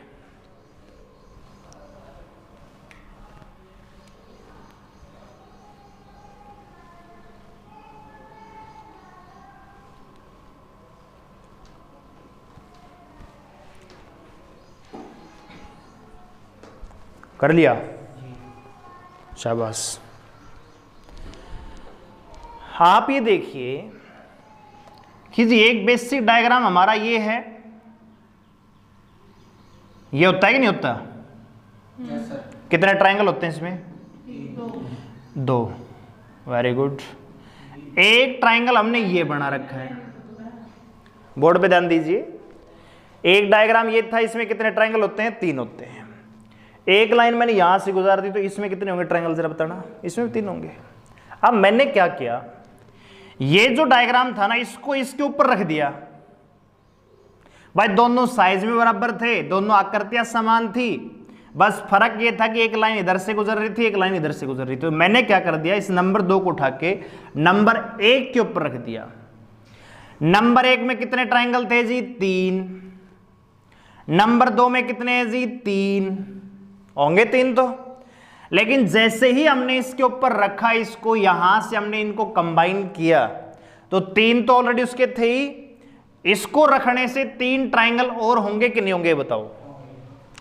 कर लिया, शाबाश। आप ये देखिए कि जी एक बेसिक डायग्राम हमारा ये है, ये होता है कि नहीं होता? Yes sir. कितने ट्रायंगल होते हैं इसमें? दो। Very good. एक ट्रायंगल हमने ये बना रखा है, बोर्ड पे ध्यान दीजिए। एक डायग्राम ये था, इसमें कितने ट्रायंगल होते हैं? 3 होते हैं। एक लाइन मैंने यहां से गुजार दी, तो इसमें कितने होंगे ट्रायंगल, जरा बताना। इसमें भी 3 होंगे। अब मैंने क्या किया, ये जो डायग्राम था ना, इसको इसके ऊपर रख दिया। भाई दोनों साइज में बराबर थे, दोनों आकृतियां समान थी, बस फर्क ये था कि एक लाइन इधर से गुजर रही थी, एक लाइन इधर से गुजर रही थी। तो मैंने क्या कर दिया, इस नंबर 2 को उठा के नंबर 1 के ऊपर रख दिया। नंबर 1 में कितने ट्रायंगल थे जी? 3। नंबर 2 में कितने हैं जी? 3 होंगे, 3 तो। लेकिन जैसे ही हमने इसके ऊपर रखा, इसको यहां से हमने इनको कंबाइन किया, तो 3 तो ऑलरेडी उसके थे ही, इसको रखने से 3 ट्रायंगल और होंगे कि नहीं होंगे, बताओ?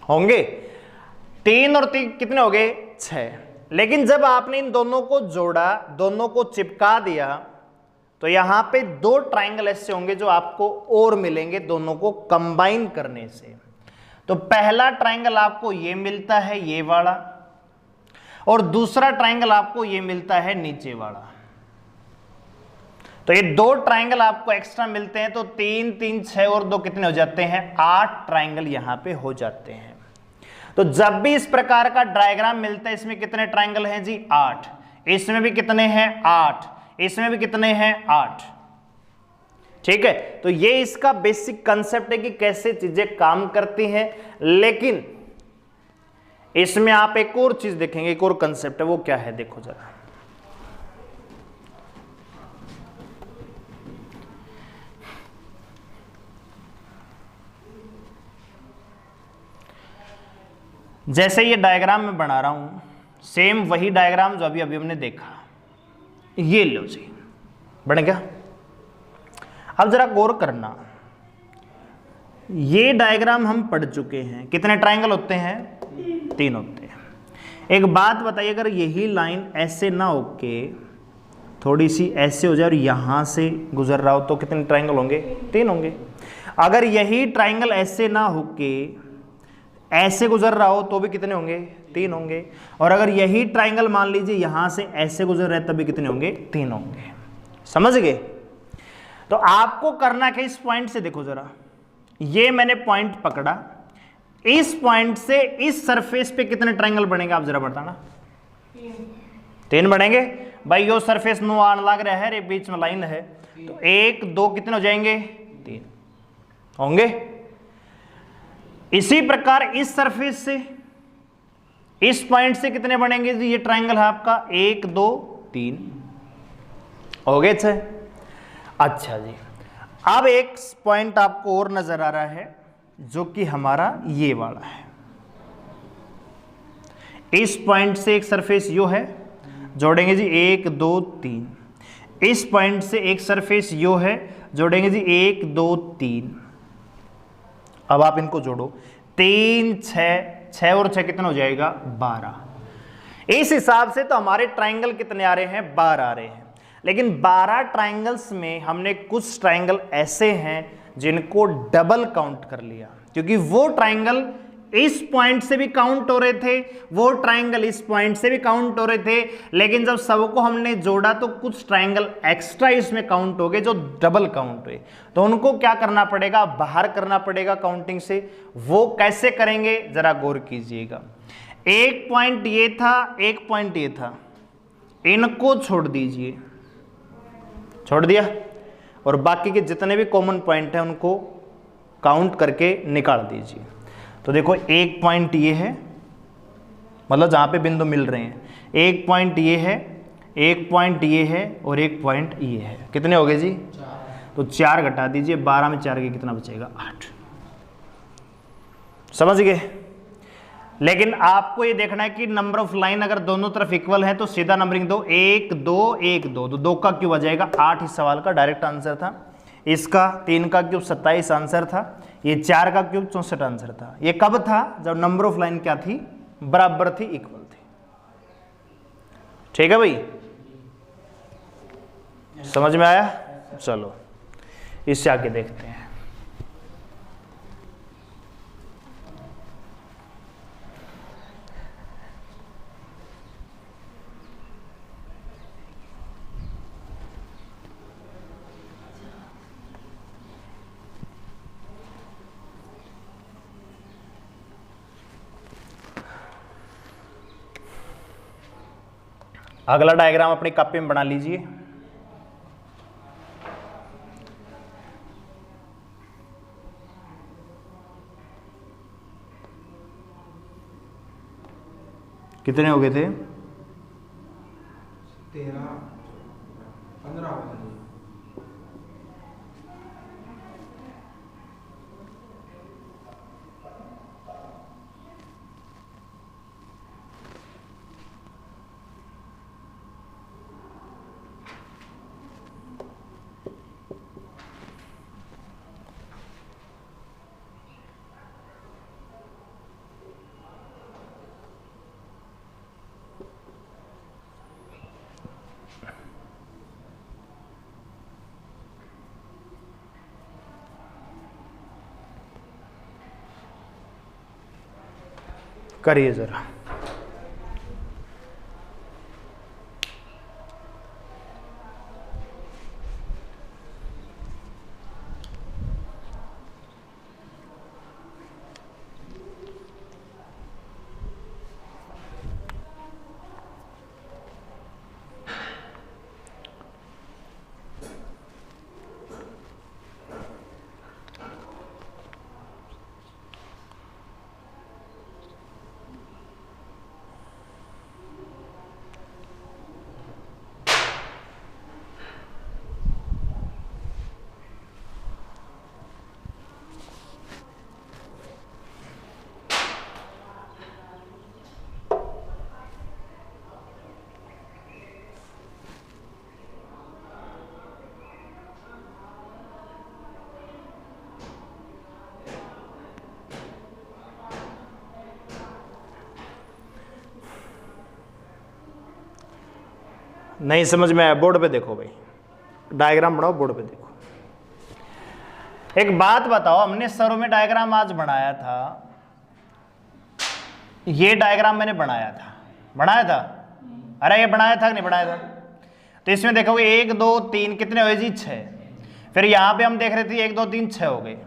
होंगे। 3 और 3 कितने हो गए? 6। लेकिन जब आपने इन दोनों को जोड़ा, दोनों को चिपका दिया, तो यहां पे 2 ट्रायंगल ऐसे होंगे जो आपको और मिलेंगे दोनों को कंबाइन करने से। तो पहला ट्रायंगल आपको ये मिलता है, ये वाला, और दूसरा ट्रायंगल आपको ये मिलता है, नीचे वाला। तो ये 2 ट्रायंगल आपको एक्स्ट्रा मिलते हैं। तो 3 3 6 और 2 कितने हो जाते हैं? 8 ट्रायंगल यहां पे हो जाते हैं। तो जब भी इस प्रकार का डायग्राम मिलता है, इसमें कितने ट्रायंगल हैं जी? 8। इसमें भी कितने हैं? 8। इसमें भी कितने हैं? 8। ठीक है। तो ये इसका बेसिक कंसेप्ट है कि कैसे चीजें काम करती हैं। लेकिन इसमें आप एक और चीज देखेंगे, एक और कंसेप्ट है, वो क्या है देखो जरा। जैसे ये डायग्राम मैं बना रहा हूं, सेम वही डायग्राम जो अभी हमने देखा, ये लो जी, बन गया। अब जरा गौर करना, ये डायग्राम हम पढ़ चुके हैं। कितने ट्रायंगल होते हैं? 3 होते हैं। एक बात बताइए, अगर यही लाइन ऐसे ना होके थोड़ी सी ऐसे हो जाए और यहां से गुजर रहा हो, तो कितने ट्रायंगल होंगे? 3 होंगे। अगर यही ट्रायंगल ऐसे ना होके ऐसे गुजर रहा हो, तो भी कितने होंगे? 3 होंगे। और अगर यही ट्रायंगल मान लीजिए यहां से ऐसे गुजर रहे, तभी कितने होंगे? 3 होंगे। समझ गए? तो आपको करना क्या, इस पॉइंट से देखो जरा, ये मैंने पॉइंट पकड़ा, इस पॉइंट से इस सरफेस पे कितने ट्रायंगल बनेंगे आप जरा बताना? 3 बनेंगे। भाई यो सरफेस नो आन लग रहा है, बीच में लाइन है, तो 1 2 कितने हो जाएंगे? 3 होंगे। इसी प्रकार इस सरफेस से इस पॉइंट से कितने बनेंगे जी? ये ट्रायंगल है आपका 1 2 3 हो गए 6। अच्छा जी, अब एक पॉइंट आपको और नजर आ रहा है, जो कि हमारा ये वाला है। इस पॉइंट से एक सरफेस यो है, जोड़ेंगे जी 1 2 3। इस पॉइंट से एक सरफेस यो है, जोड़ेंगे जी 1 2 3। अब आप इनको जोड़ो, 3 6 और 6 कितना हो जाएगा? 12। इस हिसाब से तो हमारे ट्रायंगल कितने आ रहे हैं? 12 आ रहे हैं। लेकिन 12 ट्रायंगल्स में हमने कुछ ट्रायंगल ऐसे हैं जिनको डबल काउंट कर लिया, क्योंकि वो ट्रायंगल इस पॉइंट से भी काउंट हो रहे थे, वो ट्रायंगल इस पॉइंट से भी काउंट हो रहे थे। लेकिन जब सबको हमने जोड़ा तो कुछ ट्रायंगल एक्स्ट्रा इसमें काउंट हो गए, जो डबल काउंट हुए। तो उनको क्या करना पड़ेगा? बाहर करना पड़ेगा काउंटिंग से। वो कैसे करेंगे जरा गौर कीजिएगा। एक पॉइंट ये था, एक पॉइंट ये था, इनको छोड़ दीजिए, छोड़ दिया, और बाकी के जितने भी कॉमन पॉइंट हैं उनको काउंट करके निकाल दीजिए। तो देखो एक पॉइंट ये है, मतलब जहां पे बिंदु मिल रहे हैं, एक पॉइंट ये है, एक पॉइंट ये है और एक पॉइंट ये है। कितने हो गए जी? 4। तो 4 घटा दीजिए, 12 में 4 के कितना बचेगा? 8। समझ गए? लेकिन आपको ये देखना है कि नंबर ऑफ लाइन अगर दोनों तरफ इक्वल है तो सीधा नंबरिंग दो, 1 2 1 2, तो 2 का क्यूब आ जाएगा 8। इस सवाल का डायरेक्ट आंसर था। इसका 3 का क्यूब 27 आंसर था। ये 4 का क्यूब 64 आंसर था। ये कब था? जब नंबर ऑफ लाइन क्या थी? बराबर थी, इक्वल थी। ठीक है भाई, समझ में आया? चलो इससे आगे देखते हैं। अगला डायग्राम अपनी कॉपी में बना लीजिए। कितने हो गए थे? 13 15 हो गए। करिए जरा। नहीं समझ में आया? बोर्ड पे देखो भाई, डायग्राम बनाओ, बोर्ड पे देखो। एक बात बताओ, हमने शुरू में डायग्राम आज बनाया था, ये डायग्राम मैंने बनाया था? अरे ये बनाया था कि नहीं बनाया था? तो इसमें देखोगे 1 2 3 कितने हुए जी? 6। फिर यहां पे हम देख रहे थे 1 2 3 6 हो गए।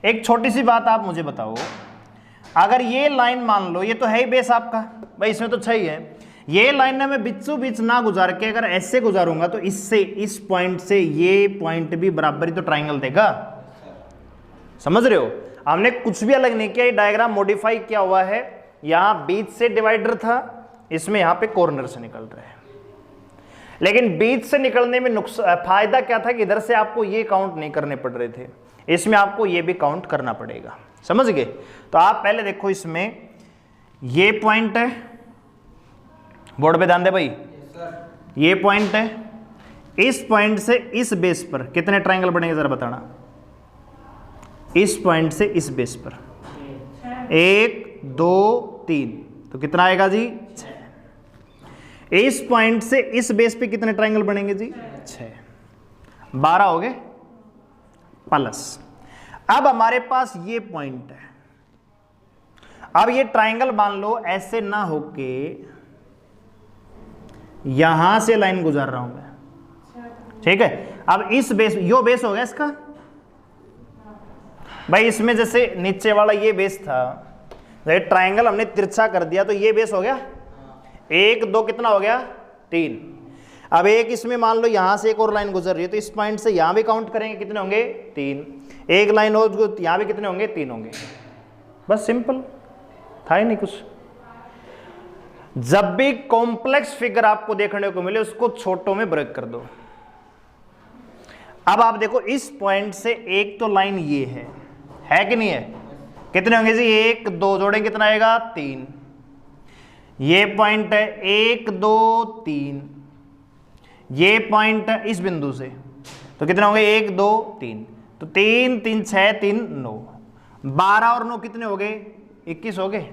एक छोटी सी बात आप मुझे बताओ, अगर ये लाइन मान लो, ये तो है ही बेस आपका भाई, इसमें तो 6 ही है। ये लाइन ना मैं बीचों बीच ना गुजार के अगर ऐसे गुजारूंगा तो इससे इस पॉइंट से ये पॉइंट भी बराबर ही तो ट्राइंगल देगा। समझ रहे हो? हमने कुछ भी अलग नहीं किया, ये डायग्राम मॉडिफाई किया हुआ है। यहां बीच से डिवाइडर था, इसमें यहां पे कॉर्नर से निकल रहा है। लेकिन बीच से निकलने में फायदा क्या था कि इधर से आपको ये काउंट नहीं करने पड़ रहे थे, इसमें आपको ये भी काउंट करना पड़ेगा। समझ गए? तो आप पहले देखो, इसमें ये पॉइंट है, बोर्ड पे ध्यान दे भाई, ये पॉइंट है, इस पॉइंट से इस बेस पर कितने ट्रायंगल बनेंगे जरा बताना? इस पॉइंट से इस बेस पर 1 2 3, तो कितना आएगा जी? 6। इस पॉइंट से इस बेस पे कितने ट्रायंगल बनेंगे जी? 6। 12 हो गए प्लस। अब हमारे पास ये पॉइंट है। अब ये ट्रायंगल मान लो ऐसे ना होके यहां से लाइन गुजार रहा हूं मैं, ठीक है? अब इस बेस, यो बेस हो गया इसका भाई। इसमें जैसे नीचे वाला ये बेस था, ट्रायंगल हमने तिरछा कर दिया तो ये बेस हो गया 1 2, कितना हो गया? 3। अब एक इसमें मान लो यहां से एक और लाइन गुजर रही है, तो इस पॉइंट से यहां भी काउंट करेंगे, कितने होंगे? 3। एक लाइन और यहां भी कितने होंगे? 3 होंगे। बस सिंपल था ही नहीं कुछ। जब भी कॉम्प्लेक्स फिगर आपको देखने को मिले उसको छोटों में ब्रेक कर दो। अब आप देखो इस पॉइंट से एक तो लाइन ये है कि नहीं है? कितने होंगे जी? 1 2 जोड़ेंगे कितना आएगा? 3। ये पॉइंट है 1 2 3, ये पॉइंट है इस बिंदु से, तो कितने होंगे? 1 2 3, तो 3 3 6 3 9, 12 और 9 कितने हो गए? 21 हो गए।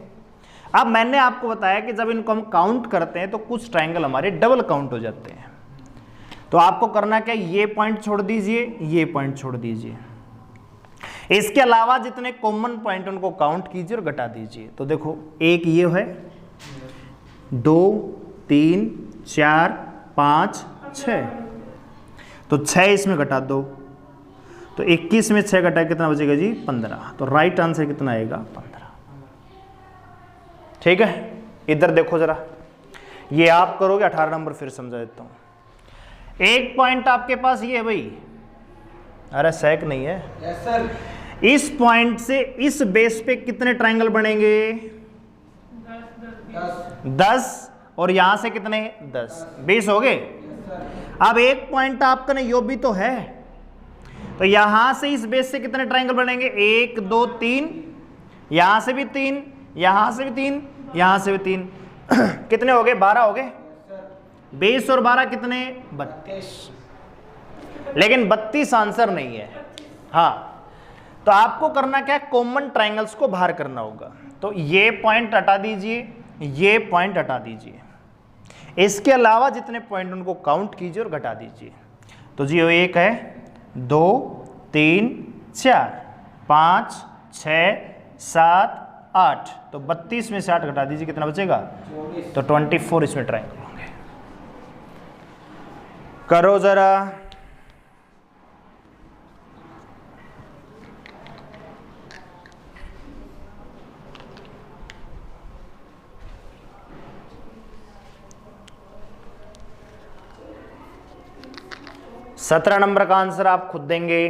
अब मैंने आपको बताया कि जब इनको हम काउंट करते हैं तो कुछ ट्रायंगल हमारे डबल काउंट हो जाते हैं। तो आपको करना क्या? ये पॉइंट छोड़ दीजिए, ये पॉइंट छोड़ दीजिए, इसके अलावा जितने कॉमन पॉइंट उनको काउंट कीजिए और घटा दीजिए। तो देखो एक ये है, 2 3 4 5 6, तो 6 इसमें घटा दो, तो 21 में 6 घटा कितना बचेगा जी? 15। तो राइट आंसर कितना आएगा? 15। ठीक है, इधर देखो जरा, ये आप करोगे। 18 नंबर फिर समझा देता हूं। एक पॉइंट आपके पास ये है भाई, अरे सेक नहीं है। Yes sir. इस पॉइंट से इस बेस पे कितने ट्रायंगल बनेंगे? 10। और यहां से कितने? 10। 20 हो गए। अब एक पॉइंट आपका ना यो भी तो है, तो यहां से इस बेस से कितने ट्रायंगल बनेंगे? 1 2 3, यहां से भी 3, यहां से भी 3, यहां से भी 3, कितने हो गए? 12 हो गए। 20 और 12 कितने? 32। लेकिन 32 आंसर नहीं है। हाँ, तो आपको करना क्या है? कॉमन ट्रायंगल्स को बाहर करना होगा। तो ये पॉइंट हटा दीजिए, ये पॉइंट हटा दीजिए, इसके अलावा जितने पॉइंट उनको काउंट कीजिए और घटा दीजिए। तो जी ये एक है, 2 3 4 5 6 7 8, तो 32 में से 8 घटा दीजिए, कितना बचेगा? 24। तो 24 इसमें ट्रायंगल होंगे। करो जरा। सत्रह नंबर का आंसर आप खुद देंगे।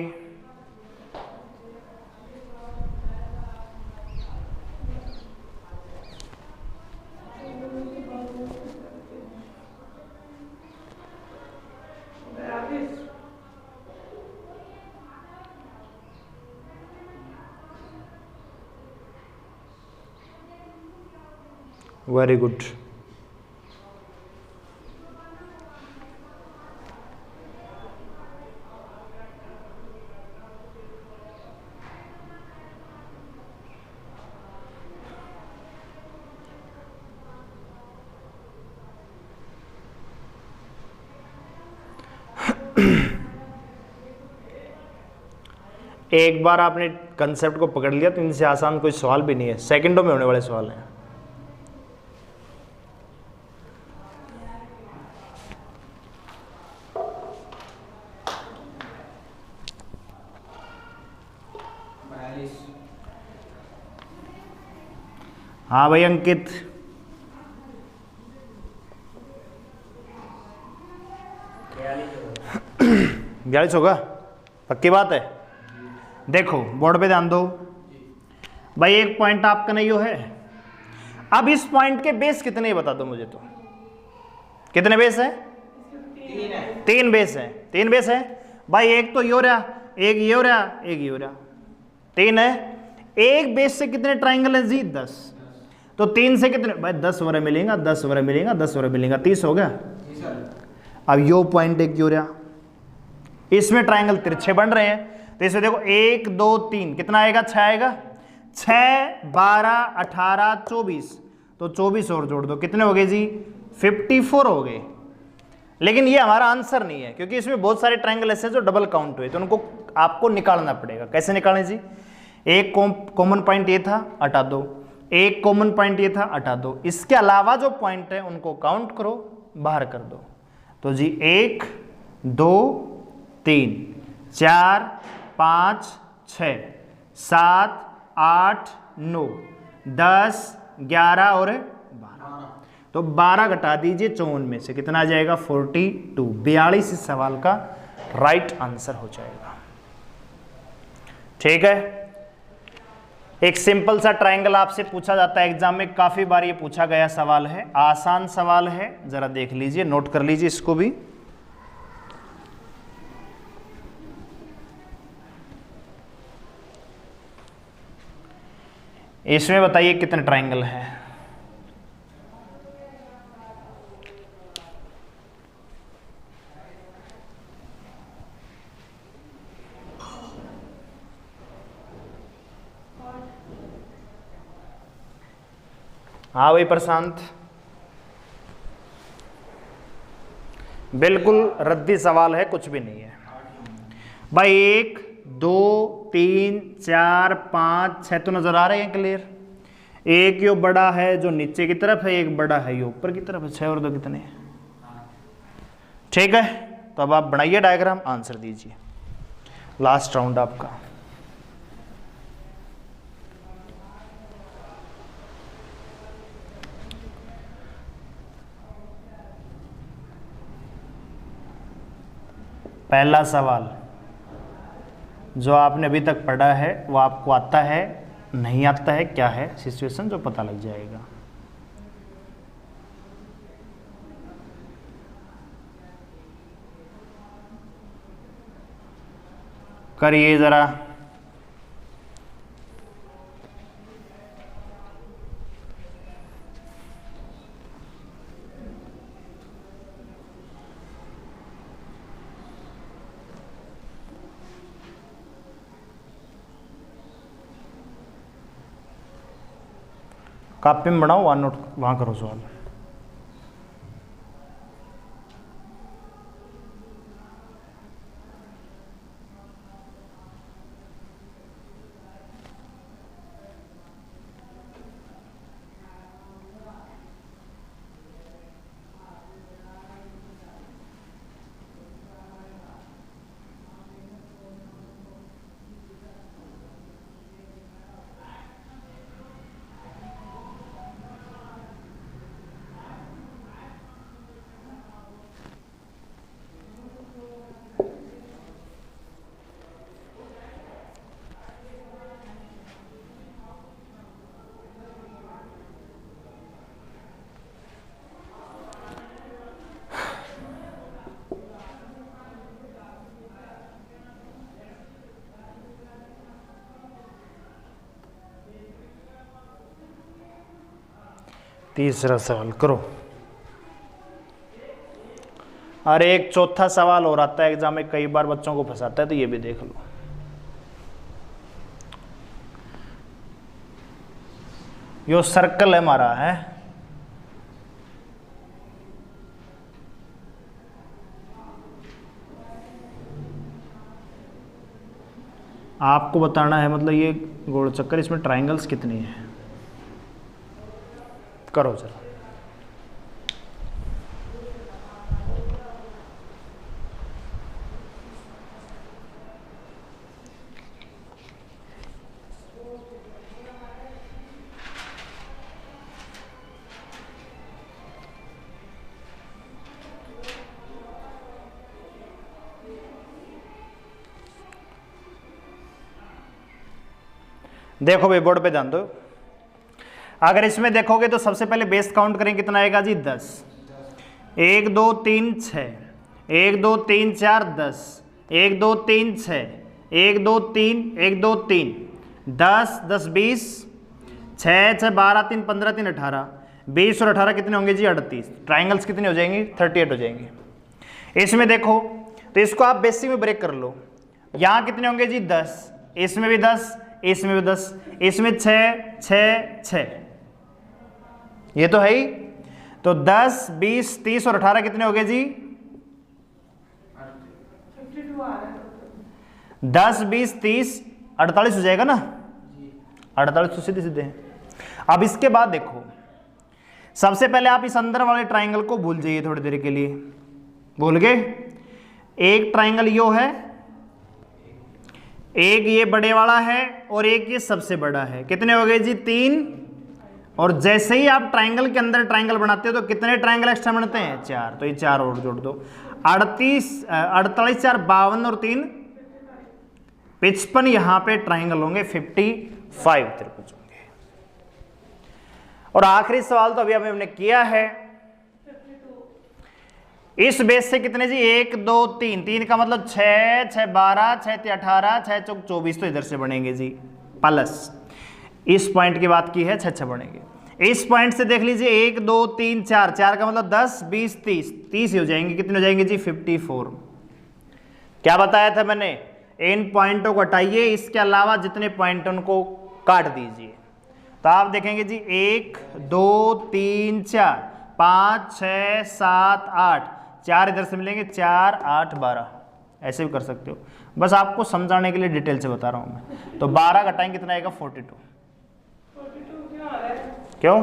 Very good. एक बार आपने कंसेप्ट को पकड़ लिया तो इनसे आसान कोई सवाल भी नहीं है, सेकंडों में होने वाले सवाल हैं। हाँ भाई अंकित, 42 होगा, पक्की बात है। देखो बोर्ड पे ध्यान दो भाई, एक पॉइंट आपका नहीं है। अब इस पॉइंट के बेस कितने ही बता दो मुझे, तो कितने बेस है? 3 बेस है। 3 बेस है भाई, एक तो ये हो रहा, एक ये हो रहा, एक ये हो रहा, 3 है। एक बेस से कितने ट्राइंगल है जी? 10। तो 3 से कितने भाई? 10 वरा मिलेगा, 10 वरा मिलेगा, 10 वरा मिलेगा, 30 हो गया। अब यो पॉइंट एक क्यों रहा, इसमें ट्राइंगल तिरछे बन रहे हैं, तो इसमें देखो 1 2 3 कितना आएगा? 6 आएगा। 6 12 18 24, तो 24 और जोड़ दो, कितने हो गए जी? 54 हो गए। लेकिन ये हमारा आंसर नहीं है, क्योंकि इसमें बहुत सारे ट्राइंगल ऐसे जो डबल काउंट हुए, तो उनको आपको निकालना पड़ेगा। कैसे निकालें जी? एक कॉमन पॉइंट ये था, हटा दो, एक कॉमन पॉइंट ये था, हटा दो, इसके अलावा जो पॉइंट है उनको काउंट करो, बाहर कर दो। तो जी 1 2 3 4 5 6 7 8 9 10 11 और 12, तो 12 घटा दीजिए 54 में से, कितना आ जाएगा? 42। 42 इस सवाल का राइट आंसर हो जाएगा। ठीक है, एक सिंपल सा ट्रायंगल आपसे पूछा जाता है एग्जाम में, काफी बार ये पूछा गया सवाल है, आसान सवाल है, जरा देख लीजिए, नोट कर लीजिए इसको भी। इसमें बताइए कितने ट्रायंगल हैं। हाँ भाई प्रशांत, बिल्कुल रद्दी सवाल है, कुछ भी नहीं है भाई। 1 2 3 4 5 6 तो नजर आ रहे हैं क्लियर। एक यो बड़ा है जो नीचे की तरफ है, एक बड़ा है यो ऊपर की तरफ है, 6 और 2 कितने? ठीक है, तो अब आप बनाइए डायग्राम, आंसर दीजिए। लास्ट राउंड आपका। पहला सवाल जो आपने अभी तक पढ़ा है वो आपको आता है, नहीं आता है, क्या है सिचुएशन, जो पता लग जाएगा। करिए जरा। कॉपी में बनाओ, वन नोट वहाँ करो सवाल। तीसरा सवाल करो। अरे एक चौथा सवाल और आता है एग्जाम में, कई बार बच्चों को फंसाता है, तो ये भी देख लो। यो सर्कल है हमारा, है आपको बताना है, मतलब ये गोल चक्कर, इसमें ट्रायंगल्स कितनी है, करो जरा। देखो भाई बोर्ड पे ध्यान दो। अगर इसमें देखोगे तो सबसे पहले बेस काउंट करें, कितना आएगा जी? 10। 1 2 3 6, 1 2 3 4 10, 1 2 3 6, 1 2 3, 1 2 3, 10 10 20, 6 6 12 3 15 3 18, 20 और 18 कितने होंगे जी? 38। ट्राइंगल्स कितने हो जाएंगे? 38 हो जाएंगे। इसमें देखो तो इसको आप बेसिक में ब्रेक कर लो। यहाँ कितने होंगे जी? 10। इसमें भी 10, इसमें भी 10, इसमें 6 6 6, ये तो है ही। तो 10 20 30 और 18 कितने हो गए जी? 10 20 30 48 हो जाएगा ना? 48 तो सीधे सीधे। अब इसके बाद देखो, सबसे पहले आप इस अंदर वाले ट्राइंगल को भूल जाइए थोड़ी देर के लिए। भूल गए? एक ट्राइंगल यो है, एक ये बड़े वाला है और एक ये सबसे बड़ा है। कितने हो गए जी? 3। और जैसे ही आप ट्राइंगल के अंदर ट्राइंगल बनाते हो तो कितने ट्राइंगल एक्स्ट्रा बनते हैं? 4। तो ये 4 और जोड़ दो। 48 4 52 और 3 55। यहां पे ट्राइंगल होंगे 50 5 त्रिभुज होंगे। और आखिरी सवाल तो अभी हमने किया है, इस बेस से कितने जी 1 2 3, 3 का मतलब 6 6 12 6 3 18 6 चौक 24, तो इधर से बनेंगे जी प्लस, इस पॉइंट की बात की है 6 6 बनेंगे। इस पॉइंट से देख लीजिए 1 2 3 4, 4 का मतलब 10 20 30, 30 हो जाएंगे, कितने हो जाएंगे जी 54। क्या बताया था मैंने, इन पॉइंटों को हटाइए, इसके अलावा जितने पॉइंट उनको काट दीजिए, तो आप देखेंगे जी 1 2 3 4 5 6 7 8, 4 इधर से मिलेंगे 4 8 12, ऐसे भी कर सकते हो, बस आपको समझाने के लिए डिटेल से बता रहा हूं मैं। तो 12 घटाएंगे कितना आएगा 42। क्यों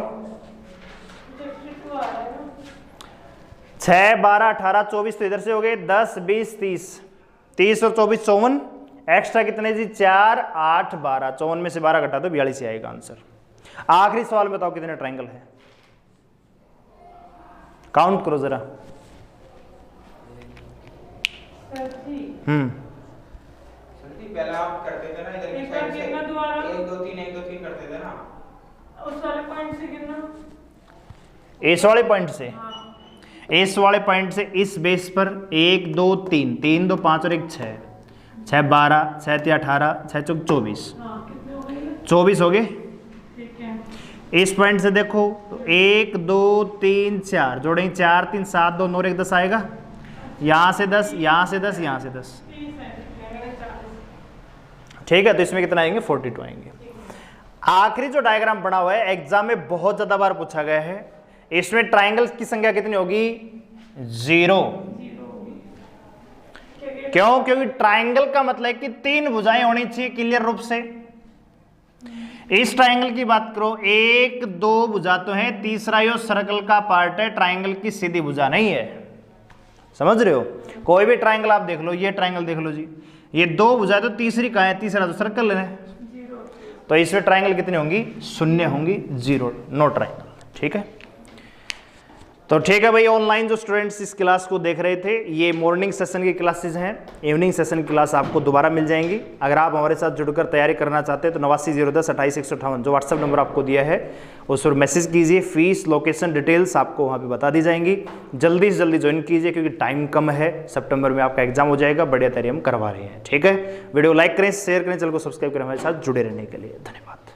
6 12 18 24, तो इधर से हो गए 10 20 30, 30 और 24 54, एक्स्ट्रा कितने जी 4 8 12, 54 में से 12 घटा दो 42 आएगा आंसर। आखिरी सवाल बताओ कितने ट्रायंगल है, काउंट करो जरा। पहले आप करते थे ना इधर की साइड से 1 2 3 1 2 3 करते थे ना, उस वाले पॉइंट से कितना, इस वाले पॉइंट से, इस वाले पॉइंट से इस बेस पर 1 2 3, 3 2 5 और 1 6, 6 12 6 3 18 6 चौक 24, कितने हो गए, 24 हो गए। ठीक है, इस पॉइंट से देखो 1 2 3 4 जोड़ेंगे 4 3 7 2 9 1 10 आएगा, यहाँ से 10 यहाँ से 10 यहाँ से 10, ठीक है, तो इसमें कितना आएंगे 42 आएंगे। आखिरी जो डायग्राम बना हुआ है एग्जाम में बहुत ज्यादा बार पूछा गया है, इसमें ट्रायंगल्स की संख्या कितनी होगी 0। क्यों, क्योंकि ट्रायंगल का मतलब है कि 3 भुजाएं होनी चाहिए क्लियर रूप से। इस ट्रायंगल की बात करो 1 2 भुजा तो है, तीसरा यो सर्कल का पार्ट है, ट्रायंगल की सीधी भुजा नहीं है, समझ रहे हो। कोई भी ट्रायंगल आप देख लो, ये ट्रायंगल देख लो जी, ये 2 भुजाएं तो तीसरी कहाँ है, तीसरा तो सर्कल है, तो इसमें ट्रायंगल कितनी होंगी 0 होंगी, 0, नो ट्रायंगल, ठीक है। तो ठीक है भाई, ऑनलाइन जो स्टूडेंट्स इस क्लास को देख रहे थे, ये मॉर्निंग सेशन की क्लासेज हैं, इवनिंग सेशन की क्लास आपको दोबारा मिल जाएंगी। अगर आप हमारे साथ जुड़कर तैयारी करना चाहते हैं तो 89 010 28 158 जो व्हाट्सएप नंबर आपको दिया है उस पर मैसेज कीजिए, फीस लोकेशन डिटेल्स आपको वहाँ पे बता दी जाएंगी। जल्दी से जल्दी ज्वाइन कीजिए क्योंकि टाइम कम है, सितंबर में आपका एग्जाम हो जाएगा, बढ़िया तैयारी हम करवा रहे हैं, ठीक है। वीडियो लाइक करें, शेयर करें, चैनल को सब्सक्राइब करें, हमारे साथ जुड़े रहने के लिए धन्यवाद।